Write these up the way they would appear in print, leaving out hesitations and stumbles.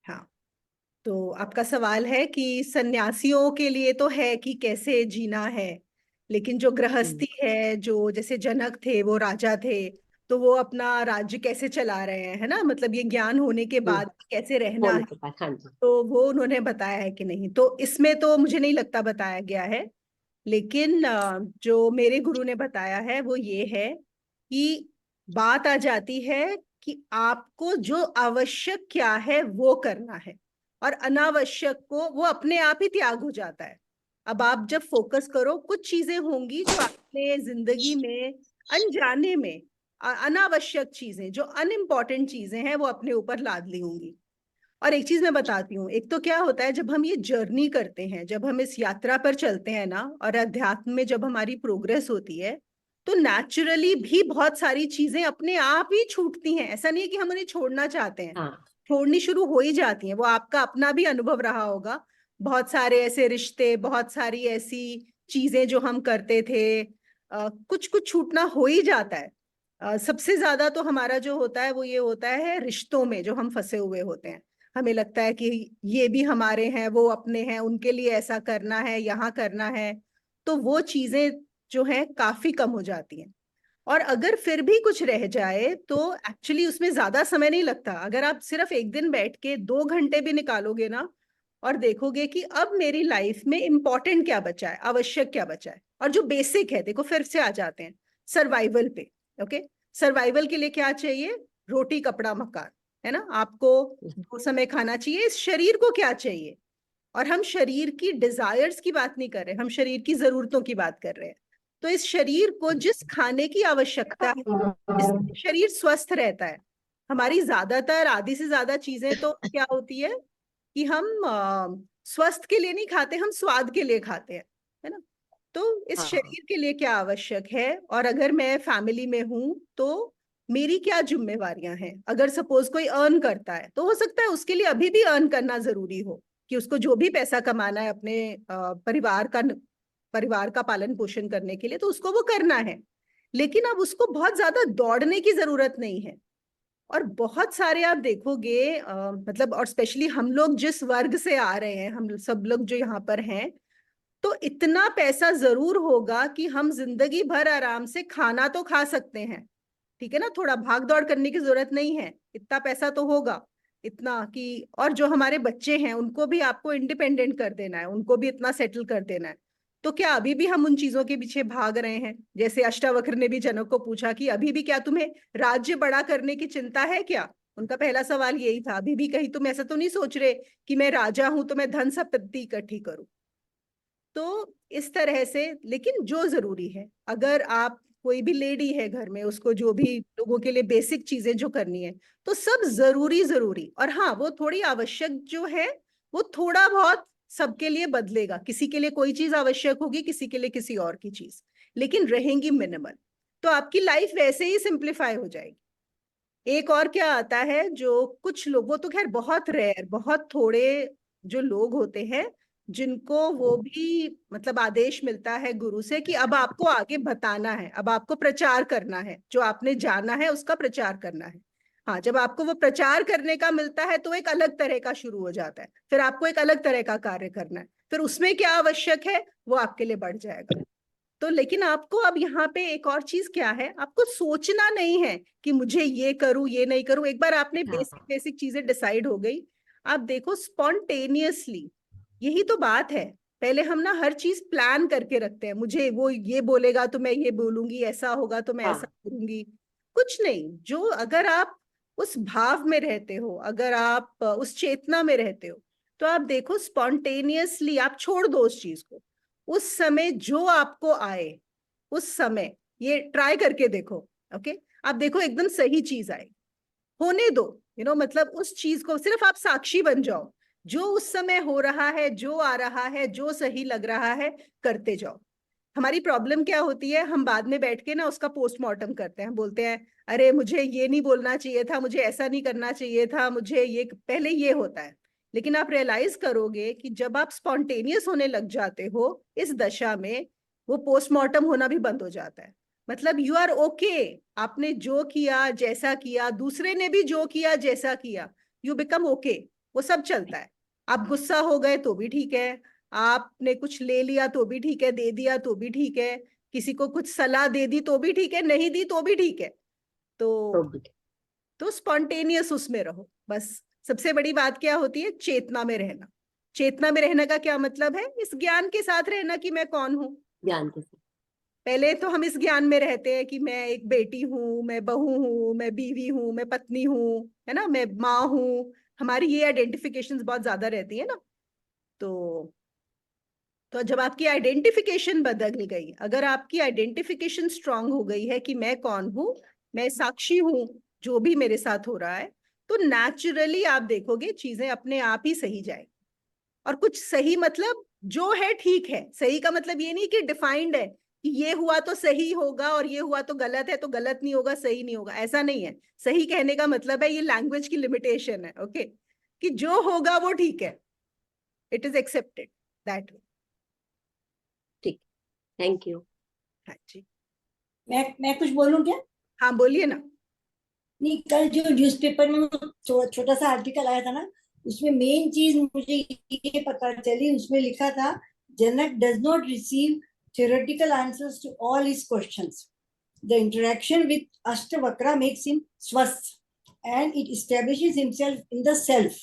हाँ, तो आपका सवाल है कि सन्यासियों के लिए तो है कि कैसे जीना है, लेकिन जो हम्म। गृहस्थी है, जो जैसे जनक थे वो राजा थे, तो वो अपना राज्य कैसे चला रहे हैं, है ना, मतलब ये ज्ञान होने के हम्म। बाद कैसे रहना होने है, के बाद, हाँ जी। तो वो उन्होंने बताया है कि नहीं, तो इसमें तो मुझे नहीं लगता बताया गया है। लेकिन जो मेरे गुरु ने बताया है वो ये है कि बात आ जाती है कि आपको जो आवश्यक क्या है वो करना है, और अनावश्यक को वो अपने आप ही त्याग हो जाता है। अब आप जब फोकस करो, कुछ चीजें होंगी जो आपने जिंदगी में अनजाने में अनावश्यक चीजें, जो अनइम्पॉर्टेंट चीजें हैं, वो अपने ऊपर लाद ली होंगी। और एक चीज मैं बताती हूँ, एक तो क्या होता है जब हम ये जर्नी करते हैं, जब हम इस यात्रा पर चलते हैं ना, और अध्यात्म में जब हमारी प्रोग्रेस होती है, तो नेचुरली भी बहुत सारी चीजें अपने आप ही छूटती हैं। ऐसा नहीं है कि हम उन्हें छोड़ना चाहते हैं, हाँ। छोड़नी शुरू हो ही जाती हैं। वो आपका अपना भी अनुभव रहा होगा, बहुत सारे ऐसे रिश्ते, बहुत सारी ऐसी चीजें जो हम करते थे, कुछ कुछ छूटना हो ही जाता है। सबसे ज्यादा तो हमारा जो होता है वो ये होता है रिश्तों में, जो हम फंसे हुए होते हैं। हमें लगता है कि ये भी हमारे हैं, वो अपने हैं, उनके लिए ऐसा करना है, यहाँ करना है, तो वो चीजें जो है काफी कम हो जाती हैं। और अगर फिर भी कुछ रह जाए तो एक्चुअली उसमें ज्यादा समय नहीं लगता। अगर आप सिर्फ एक दिन बैठ के 2 घंटे भी निकालोगे ना, और देखोगे कि अब मेरी लाइफ में इंपॉर्टेंट क्या बचा है, आवश्यक क्या बचा है, और जो बेसिक है, देखो फिर से आ जाते हैं सर्वाइवल पे। ओके, सर्वाइवल के लिए क्या चाहिए? रोटी कपड़ा मकान, है ना, आपको 2 समय खाना चाहिए। इस शरीर को क्या चाहिए? और हम शरीर की डिजायर्स की बात नहीं कर रहे, हम शरीर की जरूरतों की बात कर रहे हैं। तो इस शरीर को जिस खाने की आवश्यकता है, जिससे शरीर स्वस्थ रहता है, हमारी ज्यादातर आधी से ज्यादा चीजें तो क्या होती है कि हम स्वस्थ के लिए नहीं खाते, हम स्वाद के लिए खाते हैं, है ना। तो इस हाँ। शरीर के लिए क्या आवश्यक है, और अगर मैं फैमिली में हूं तो मेरी क्या जिम्मेवारियां हैं। अगर सपोज कोई अर्न करता है, तो हो सकता है उसके लिए अभी भी अर्न करना जरूरी हो, कि उसको जो भी पैसा कमाना है अपने परिवार का पालन पोषण करने के लिए, तो उसको वो करना है। लेकिन अब उसको बहुत ज्यादा दौड़ने की जरूरत नहीं है। और बहुत सारे आप देखोगे, मतलब, और स्पेशली हम लोग जिस वर्ग से आ रहे हैं, हम सब लोग जो यहाँ पर हैं, तो इतना पैसा जरूर होगा कि हम जिंदगी भर आराम से खाना तो खा सकते हैं। ठीक है ना, थोड़ा भाग दौड़ करने की जरूरत नहीं है, इतना पैसा तो होगा, इतना कि, और जो हमारे बच्चे हैं उनको भी आपको इंडिपेंडेंट कर देना है, उनको भी इतना सेटल कर देना है। तो क्या अभी भी हम उन चीजों के पीछे भाग रहे हैं? जैसे अष्टावक्र ने भी जनक को पूछा कि अभी भी क्या तुम्हें राज्य बड़ा करने की चिंता है क्या? उनका पहला सवाल यही था, अभी भी कहीं तुम ऐसा तो नहीं सोच रहे कि मैं राजा हूं तो मैं धन संपत्ति इकट्ठी करूं? तो इस तरह से, लेकिन जो जरूरी है, अगर आप, कोई भी लेडी है घर में, उसको जो भी लोगों के लिए बेसिक चीजें जो करनी है, तो सब जरूरी जरूरी, और हाँ वो थोड़ी आवश्यक जो है, वो थोड़ा बहुत सबके लिए बदलेगा। किसी के लिए कोई चीज आवश्यक होगी, किसी के लिए किसी और की चीज, लेकिन रहेंगी मिनिमल। तो आपकी लाइफ वैसे ही सिंप्लीफाई हो जाएगी। एक और क्या आता है, जो कुछ लोगों, तो खैर बहुत रेयर, बहुत थोड़े जो लोग होते हैं जिनको वो भी, मतलब, आदेश मिलता है गुरु से कि अब आपको आगे बताना है, अब आपको प्रचार करना है, जो आपने जाना है उसका प्रचार करना है। हाँ, जब आपको वो प्रचार करने का मिलता है तो एक अलग तरह का शुरू हो जाता है, फिर आपको एक अलग तरह का कार्य करना है, फिर उसमें क्या आवश्यक है वो आपके लिए बढ़ जाएगा। तो लेकिन आपको अब यहाँ पे एक और चीज क्या है, आपको सोचना नहीं है कि मुझे ये करूं ये नहीं करूं। एक बार आपने बेसिक हाँ। बेसिक चीजें डिसाइड हो गई, आप देखो स्पॉन्टेनियसली, यही तो बात है। पहले हम ना हर चीज प्लान करके रखते हैं, मुझे वो ये बोलेगा तो मैं ये बोलूंगी, ऐसा होगा तो मैं ऐसा हाँ। करूंगी। कुछ नहीं, जो अगर आप उस भाव में रहते हो, अगर आप उस चेतना में रहते हो, तो आप देखो स्पॉन्टेनियसली आप छोड़ दो उस चीज को। उस समय जो आपको आए, उस समय ये ट्राई करके देखो। ओके, आप देखो एकदम सही चीज आए, होने दो। मतलब उस चीज को सिर्फ आप साक्षी बन जाओ, जो उस समय हो रहा है, जो आ रहा है, जो सही लग रहा है, करते जाओ। हमारी प्रॉब्लम क्या होती है, हम बाद में बैठ के ना उसका पोस्टमार्टम करते हैं, बोलते हैं अरे मुझे ये नहीं बोलना चाहिए था, मुझे ऐसा नहीं करना चाहिए था, मुझे ये, पहले ये होता है। लेकिन आप रियलाइज करोगे कि जब आप स्पॉन्टेनियस होने लग जाते हो इस दशा में, वो पोस्टमार्टम होना भी बंद हो जाता है। मतलब यू आर ओके, आपने जो किया, जैसा किया, दूसरे ने भी जो किया, जैसा किया, यू बिकम ओके। वो सब चलता है। आप गुस्सा हो गए तो भी ठीक है, आपने कुछ ले लिया तो भी ठीक है, दे दिया तो भी ठीक है, किसी को कुछ सलाह दे दी तो भी ठीक है, नहीं दी तो भी ठीक है। तो तो भी तो स्पॉन्टेनियस उसमें रहो बस। सबसे बड़ी बात क्या होती है? चेतना में रहना। चेतना में रहने का क्या मतलब है? इस ज्ञान के साथ रहना कि मैं कौन हूं। ज्ञान के साथ। पहले तो हम इस ज्ञान में रहते हैं कि मैं एक बेटी हूँ, मैं बहू हूँ, मैं बीवी हूँ, मैं पत्नी हूँ, है ना, मैं माँ हूँ। हमारी ये आइडेंटिफिकेशंस बहुत ज्यादा रहती है ना। तो जब आपकी आइडेंटिफिकेशन बदल गई, अगर आपकी आइडेंटिफिकेशन स्ट्रांग हो गई है कि मैं कौन हूँ, मैं साक्षी हूँ जो भी मेरे साथ हो रहा है, तो नेचुरली आप देखोगे चीजें अपने आप ही सही जाएगी। और कुछ सही मतलब जो है ठीक है। सही का मतलब ये नहीं कि डिफाइंड है कि ये हुआ तो सही होगा और ये हुआ तो गलत है, तो गलत नहीं होगा सही नहीं होगा, ऐसा नहीं है। सही कहने का मतलब है, ये लैंग्वेज की लिमिटेशन है, ओके, कि जो होगा वो ठीक है, it is accepted that way. ठीक। Thank you. हाँ जी। मैं कुछ बोलूं क्या? हाँ बोलिए ना। नहीं, कल जो न्यूज़पेपर में वो छोटा सा आर्टिकल आया था ना, उसमें मेन चीज मुझे ये पता चली, उसमें लिखा था Janak does not receive theoretical answers to all his questions. The interaction with Ashtavakra makes him swasth and it establishes himself in the self.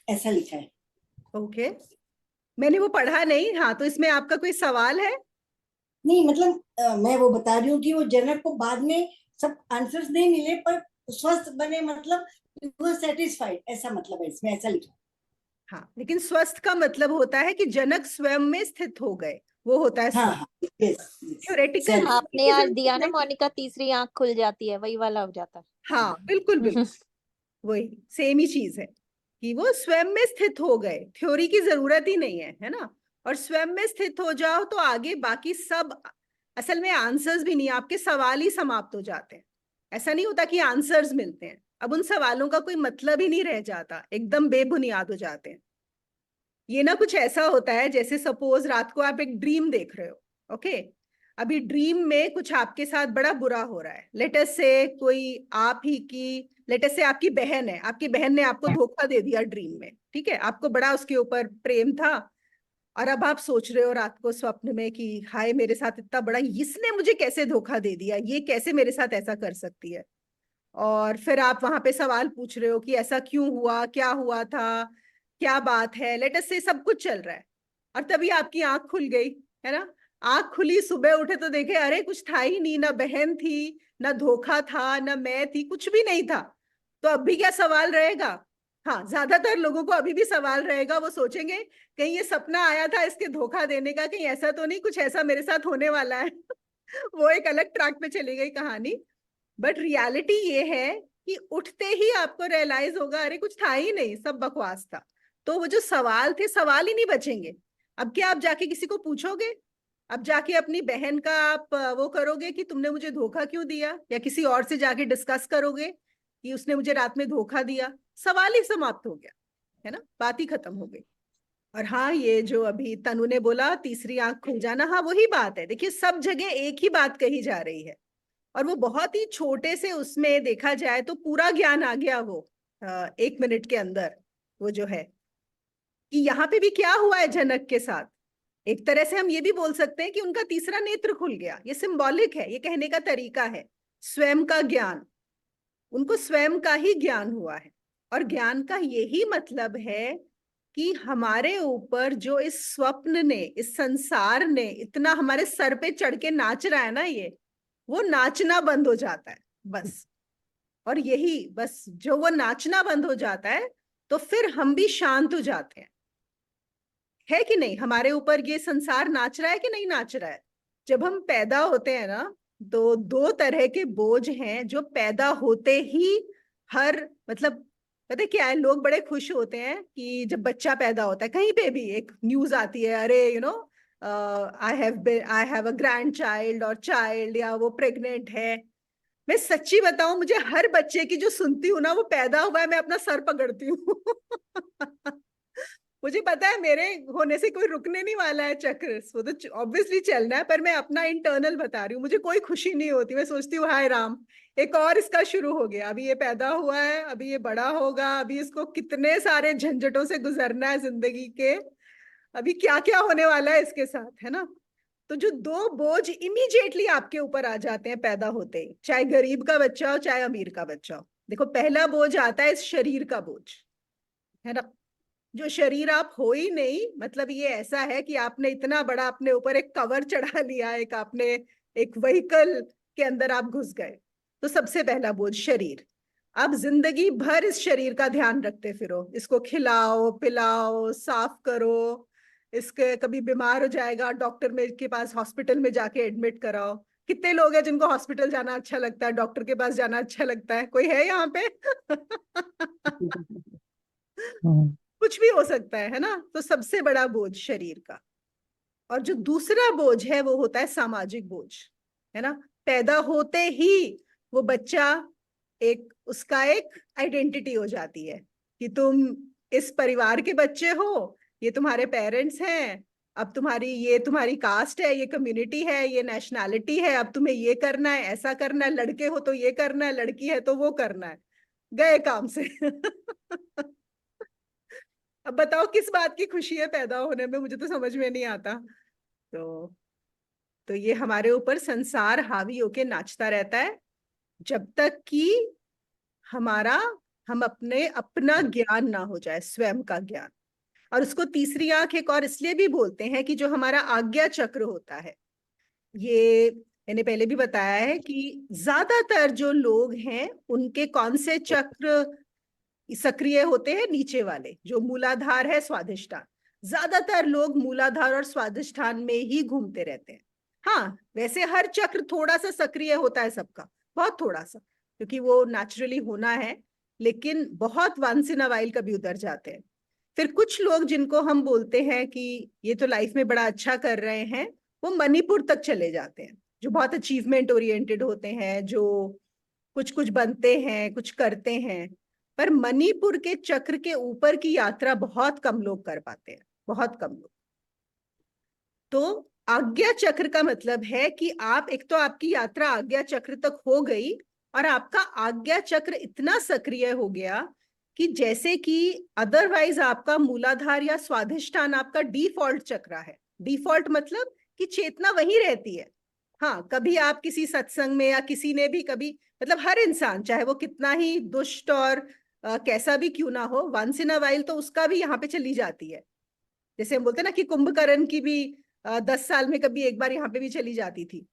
ऐसा लिखा है। ओके, मैंने वो पढ़ा नहीं। हाँ, तो इसमें आपका कोई सवाल है? नहीं मतलब मैं वो बता रही हूँ कि वो जनक को बाद में सब आंसर्स नहीं मिले पर स्वस्थ बने, मतलब वो सेटिस्फाइड, ऐसा मतलब है इसमें, ऐसा लिखा। हाँ, लेकिन स्वस्थ का मतलब होता है कि जनक स्वयं में स्थित हो गए, वो होता है हाँ स्वस्थ। हाँ, यस थ्योरेटिकल सेल्फ। आपने यार दिया ना मोनिका, तीसरी आंख खुल जाती है, वही वाला हो जाता हाँ बिल्कुल है। बिल्कुल, वही सेम ही चीज है कि वो स्वयं में स्थित हो गए, थ्योरी की जरूरत ही नहीं है, है ना। और स्वयं में स्थित हो जाओ तो आगे बाकी सब, असल में आंसर्स भी नहीं, आपके सवाल ही समाप्त हो जाते हैं। ऐसा नहीं होता कि आंसर्स मिलते हैं, अब उन सवालों का कोई मतलब ही नहीं रह जाता, एकदम बेबुनियाद हो जाते हैं। ये ना कुछ ऐसा होता है जैसे सपोज रात को आप एक ड्रीम देख रहे हो, ओके। अभी ड्रीम में कुछ आपके साथ बड़ा बुरा हो रहा है, लेटस से कोई आप ही की, लेटस से आपकी बहन है, आपकी बहन ने आपको धोखा दे दिया ड्रीम में, ठीक है, आपको बड़ा उसके ऊपर प्रेम था। और अब आप सोच रहे हो रात को स्वप्न में कि हाय मेरे साथ इतना बड़ा, इसने मुझे कैसे धोखा दे दिया, ये कैसे मेरे साथ ऐसा कर सकती है। और फिर आप वहां पे सवाल पूछ रहे हो कि ऐसा क्यों हुआ, क्या हुआ था, क्या बात है, लेट अस से सब कुछ चल रहा है। और तभी आपकी आंख खुल गई, है ना। आंख खुली, सुबह उठे तो देखे अरे कुछ था ही नहीं, ना बहन थी, ना धोखा था, ना मैं थी, कुछ भी नहीं था। तो अब भी क्या सवाल रहेगा? हाँ, ज्यादातर लोगों को अभी भी सवाल रहेगा, वो सोचेंगे कहीं ये सपना आया था इसके धोखा देने का, कहीं ऐसा तो नहीं कुछ ऐसा मेरे साथ होने वाला है। वो एक अलग ट्रैक पे चली गई कहानी। बट रियलिटी ये है कि उठते ही आपको रियलाइज होगा अरे कुछ था ही नहीं, सब बकवास था। तो वो जो सवाल थे, सवाल ही नहीं बचेंगे। अब क्या आप जाके किसी को पूछोगे? अब जाके अपनी बहन का आप वो करोगे कि तुमने मुझे धोखा क्यों दिया, या किसी और से जाके डिस्कस करोगे कि उसने मुझे रात में धोखा दिया? सवाल ही समाप्त हो गया, है ना, बात ही खत्म हो गई। और हाँ, ये जो अभी तनु ने बोला तीसरी आंख खुल जाना, हाँ वही बात है। देखिए सब जगह एक ही बात कही जा रही है, और वो बहुत ही छोटे से उसमें देखा जाए तो पूरा ज्ञान आ गया वो 1 मिनट के अंदर। वो जो है कि यहाँ पे भी क्या हुआ है जनक के साथ, एक तरह से हम ये भी बोल सकते हैं कि उनका तीसरा नेत्र खुल गया। ये सिंबॉलिक है, ये कहने का तरीका है। स्वयं का ज्ञान, उनको स्वयं का ही ज्ञान हुआ है। और ज्ञान का यही मतलब है कि हमारे ऊपर जो इस स्वप्न ने, इस संसार ने इतना हमारे सर पे चढ़ के नाच रहा है ना, ये वो नाचना बंद हो जाता है बस। और यही बस, जो वो नाचना बंद हो जाता है तो फिर हम भी शांत हो जाते हैं। है कि नहीं? हमारे ऊपर ये संसार नाच रहा है कि नहीं नाच रहा है? जब हम पैदा होते हैं ना, तो दो तरह के बोझ हैं जो पैदा होते ही, हर मतलब, पता है क्या है, लोग बड़े खुश होते हैं कि जब बच्चा पैदा होता है, कहीं पे भी एक न्यूज आती है, अरे I have a grand child और चाइल्ड, या वो प्रेग्नेंट है। मैं सच्ची बताऊं, मुझे हर बच्चे की जो सुनती हूँ ना, वो पैदा हुआ है, मैं अपना सर पकड़ती हूँ। मुझे पता है मेरे होने से कोई रुकने नहीं वाला है चक्र, वो तो ऑब्वियसली चलना है, पर मैं अपना इंटरनल बता रही हूँ। मुझे कोई खुशी नहीं होती, मैं सोचती हूँ हाय राम, एक और इसका शुरू हो गया, अभी ये पैदा हुआ है, अभी ये बड़ा होगा, अभी इसको कितने सारे झंझटों से गुजरना है जिंदगी के, अभी क्या क्या होने वाला है इसके साथ, है ना। तो जो दो बोझ इमीडिएटली आपके ऊपर आ जाते हैं पैदा होते ही, चाहे गरीब का बच्चा हो चाहे अमीर का बच्चा हो। देखो, पहला बोझ आता है इस शरीर का बोझ, है ना। जो शरीर आप हो ही नहीं, मतलब ये ऐसा है कि आपने इतना बड़ा अपने ऊपर एक कवर चढ़ा लिया, एक आपने एक व्हीकल के अंदर आप घुस गए। तो सबसे पहला बोझ शरीर। आप जिंदगी भर इस शरीर का ध्यान रखते फिरो, इसको खिलाओ पिलाओ साफ करो, इसके कभी बीमार हो जाएगा डॉक्टर में के पास हॉस्पिटल में जाके एडमिट कराओ। कितने लोग हैं जिनको हॉस्पिटल जाना अच्छा लगता है, डॉक्टर के पास जाना अच्छा लगता है? कोई है यहाँ पे? कुछ भी हो सकता है ना। तो सबसे बड़ा बोझ शरीर का। और जो दूसरा बोझ है वो होता है सामाजिक बोझ, है ना। पैदा होते ही वो बच्चा उसका एक आइडेंटिटी हो जाती है कि तुम इस परिवार के बच्चे हो, ये तुम्हारे पेरेंट्स हैं, अब ये तुम्हारी कास्ट है, ये कम्युनिटी है, ये नेशनैलिटी है, अब तुम्हें ये करना है, ऐसा करना है, लड़के हो तो ये करना है, लड़की है तो वो करना है, गए काम से। अब बताओ किस बात की खुशी है पैदा होने में, मुझे तो समझ में नहीं आता। तो ये हमारे ऊपर संसार हावी होके नाचता रहता है जब तक कि हम अपना ज्ञान ना हो जाए, स्वयं का ज्ञान। और उसको तीसरी आंख एक और इसलिए भी बोलते हैं कि जो हमारा आज्ञा चक्र होता है, ये मैंने पहले भी बताया है कि ज्यादातर जो लोग हैं उनके कौन से चक्र सक्रिय होते हैं? नीचे वाले, जो मूलाधार है, स्वादिष्ठान। ज्यादातर लोग मूलाधार और स्वादिष्ठान में ही घूमते रहते हैं। हाँ, वैसे हर चक्र थोड़ा सा सक्रिय होता है सबका, बहुत थोड़ा सा, क्योंकि वो नेचुरली होना है, लेकिन बहुत वंस इन अ वाइल कभी उधर जाते हैं। फिर कुछ लोग जिनको हम बोलते हैं कि ये तो लाइफ में बड़ा अच्छा कर रहे हैं, वो मणिपुर तक चले जाते हैं, जो बहुत अचीवमेंट ओरिएंटेड होते हैं, जो कुछ कुछ बनते हैं, कुछ करते हैं। पर मणिपुर के चक्र के ऊपर की यात्रा बहुत कम लोग कर पाते हैं, बहुत कम लोग। तो आज्ञा चक्र का मतलब है कि एक तो आपकी यात्रा आज्ञा चक्र तक हो गई, और आपका आज्ञा चक्र इतना सक्रिय हो गया कि जैसे कि अदरवाइज आपका मूलाधार या स्वाधिष्ठान आपका डिफॉल्ट चक्र है। डिफॉल्ट मतलब कि चेतना वही रहती है। हाँ, कभी आप किसी सत्संग में या किसी ने भी कभी, मतलब हर इंसान चाहे वो कितना ही दुष्ट और कैसा भी क्यों ना हो, वंस इन अ वाइल तो उसका भी यहाँ पे चली जाती है। जैसे हम बोलते हैं ना कि कुंभकर्ण की भी 10 साल में कभी एक बार यहाँ पे भी चली जाती थी,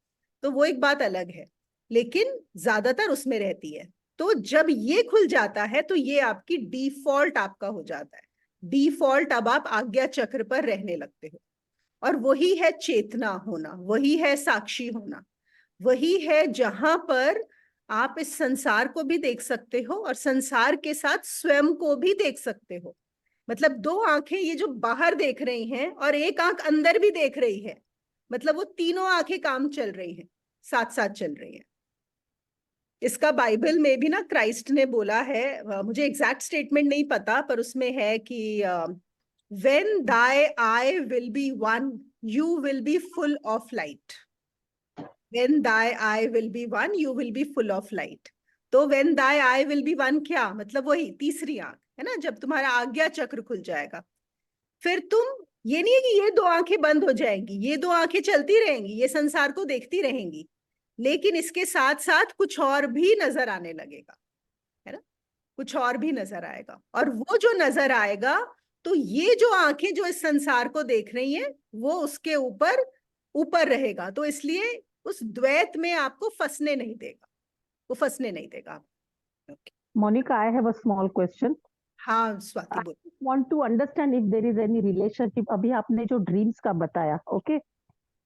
तो वो एक बात अलग है, लेकिन ज्यादातर उसमें रहती है। तो जब ये खुल जाता है तो ये आपकी डिफॉल्ट आपका हो जाता है। डिफॉल्ट अब आप आज्ञा चक्र पर रहने लगते हो, और वही है चेतना होना, वही है साक्षी होना, वही है जहां पर आप इस संसार को भी देख सकते हो और संसार के साथ स्वयं को भी देख सकते हो। मतलब दो आंखें ये जो बाहर देख रही हैं और एक आंख अंदर भी देख रही है, मतलब वो तीनों आंखें काम चल रही हैं, साथ साथ चल रही हैं। इसका बाइबल में भी ना क्राइस्ट ने बोला है, मुझे एग्जैक्ट स्टेटमेंट नहीं पता, पर उसमें है कि when thy I will be one you will be full of light. When thy I will be one you will be full of light. तो when thy I will be one क्या मतलब? वही तीसरी आंख है ना, जब तुम्हारा आज्ञा चक्र खुल जाएगा, फिर तुम, ये नहीं है कि ये दो आंखें बंद हो जाएंगी, ये दो आंखें चलती रहेंगी, ये संसार को देखती रहेंगी, लेकिन इसके साथ साथ कुछ और भी नजर आने लगेगा, है ना। कुछ और भी नजर आएगा, और वो जो नजर आएगा, तो ये जो आंखें जो इस संसार को देख रही हैं, वो उसके ऊपर ऊपर रहेगा। तो इसलिए उस द्वैत में आपको फंसने नहीं देगा, वो फंसने नहीं देगा। Okay. Monica, I have a small question. हाँ स्वाति I बोल। want to understand if there is any relationship. अभी आपने जो dreams का बताया, okay?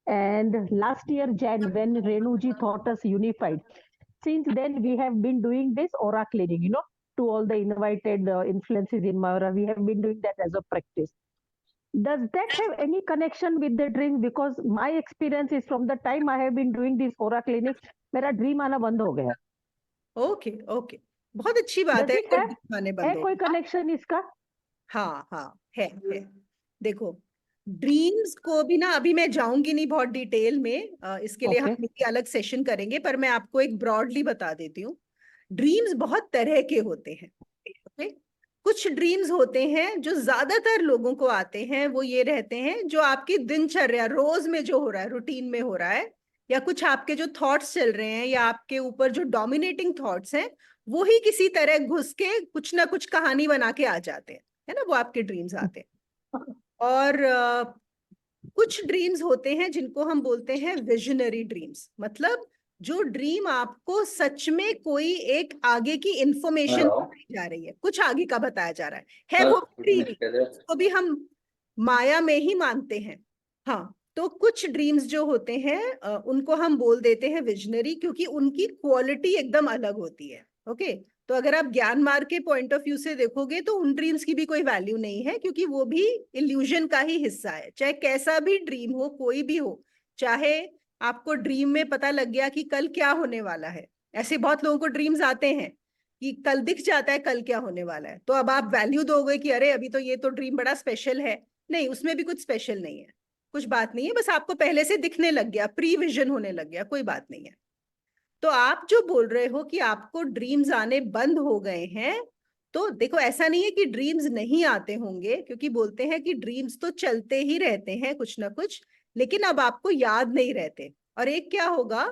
And last year Jan, when Renu ji taught us unified, since then we have been doing this aura cleaning, you know, to all the invited influences in Mayura. We have been doing that as a practice. Does that have any connection with the dream? Because my experience is from the time I have been doing this aura cleaning, मेरा dream आना बंद हो गया. Okay okay, बहुत अच्छी बात Does है। it have दिखाने बंद है हो। कोई connection इसका? हाँ हाँ है। देखो, ड्रीम्स को भी ना, अभी मैं जाऊंगी नहीं बहुत डिटेल में, इसके लिए हम Okay. एक अलग सेशन करेंगे, पर मैं आपको एक ब्रॉडली बता देती हूँ। ड्रीम्स बहुत तरह के होते हैं। ओके, कुछ ड्रीम्स होते हैं जो ज्यादातर लोगों को आते हैं, वो ये रहते हैं जो आपकी दिनचर्या रोज में जो हो रहा है, रूटीन में हो रहा है, या कुछ आपके जो थॉट्स चल रहे हैं, या आपके ऊपर जो डोमिनेटिंग थॉट्स हैं, वो ही किसी तरह घुस के कुछ ना कुछ कहानी बना के आ जाते हैं, है ना, वो आपके ड्रीम्स आते हैं। और कुछ ड्रीम्स होते हैं जिनको हम बोलते हैं विजनरी ड्रीम्स, मतलब जो ड्रीम आपको सच में कोई एक आगे की इंफॉर्मेशन बताई जा रही है, कुछ आगे का बताया जा रहा है वो ड्रीम, उसको भी हम माया में ही मानते हैं। हाँ, तो कुछ ड्रीम्स जो होते हैं उनको हम बोल देते हैं विजनरी, क्योंकि उनकी क्वालिटी एकदम अलग होती है। ओके, तो अगर आप ज्ञान मार्ग के पॉइंट ऑफ व्यू से देखोगे तो उन ड्रीम्स की भी कोई वैल्यू नहीं है, क्योंकि वो भी इल्यूजन का ही हिस्सा है। चाहे कैसा भी ड्रीम हो, कोई भी हो, चाहे आपको ड्रीम में पता लग गया कि कल क्या होने वाला है, ऐसे बहुत लोगों को ड्रीम्स आते हैं कि कल दिख जाता है कल क्या होने वाला है, तो अब आप वैल्यू दोगे कि अरे अभी तो ये तो ड्रीम बड़ा स्पेशल है। नहीं, उसमें भी कुछ स्पेशल नहीं है, कुछ बात नहीं है, बस आपको पहले से दिखने लग गया, प्री विजन होने लग गया, कोई बात नहीं है। तो आप जो बोल रहे हो कि आपको ड्रीम्स आने बंद हो गए हैं, तो देखो ऐसा नहीं है कि ड्रीम्स नहीं आते होंगे, क्योंकि बोलते हैं कि ड्रीम्स तो चलते ही रहते हैं कुछ ना कुछ, लेकिन अब आपको याद नहीं रहते। और एक क्या होगा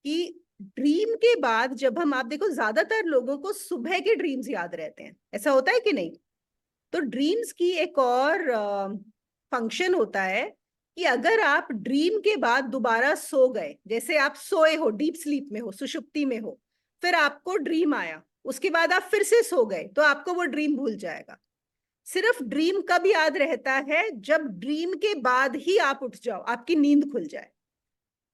कि ड्रीम के बाद जब आप देखो, ज्यादातर लोगों को सुबह के ड्रीम्स याद रहते हैं, ऐसा होता है कि नहीं? तो ड्रीम्स की एक और फंक्शन होता है कि अगर आप ड्रीम के बाद दोबारा सो गए, जैसे आप सोए हो, डीप स्लीप में हो, सुषुप्ति में हो, फिर आपको ड्रीम आया, उसके बाद आप फिर से सो गए, तो आपको वो ड्रीम भूल जाएगा। सिर्फ ड्रीम कब याद रहता है? जब ड्रीम के बाद ही आप उठ जाओ, आपकी नींद खुल जाए।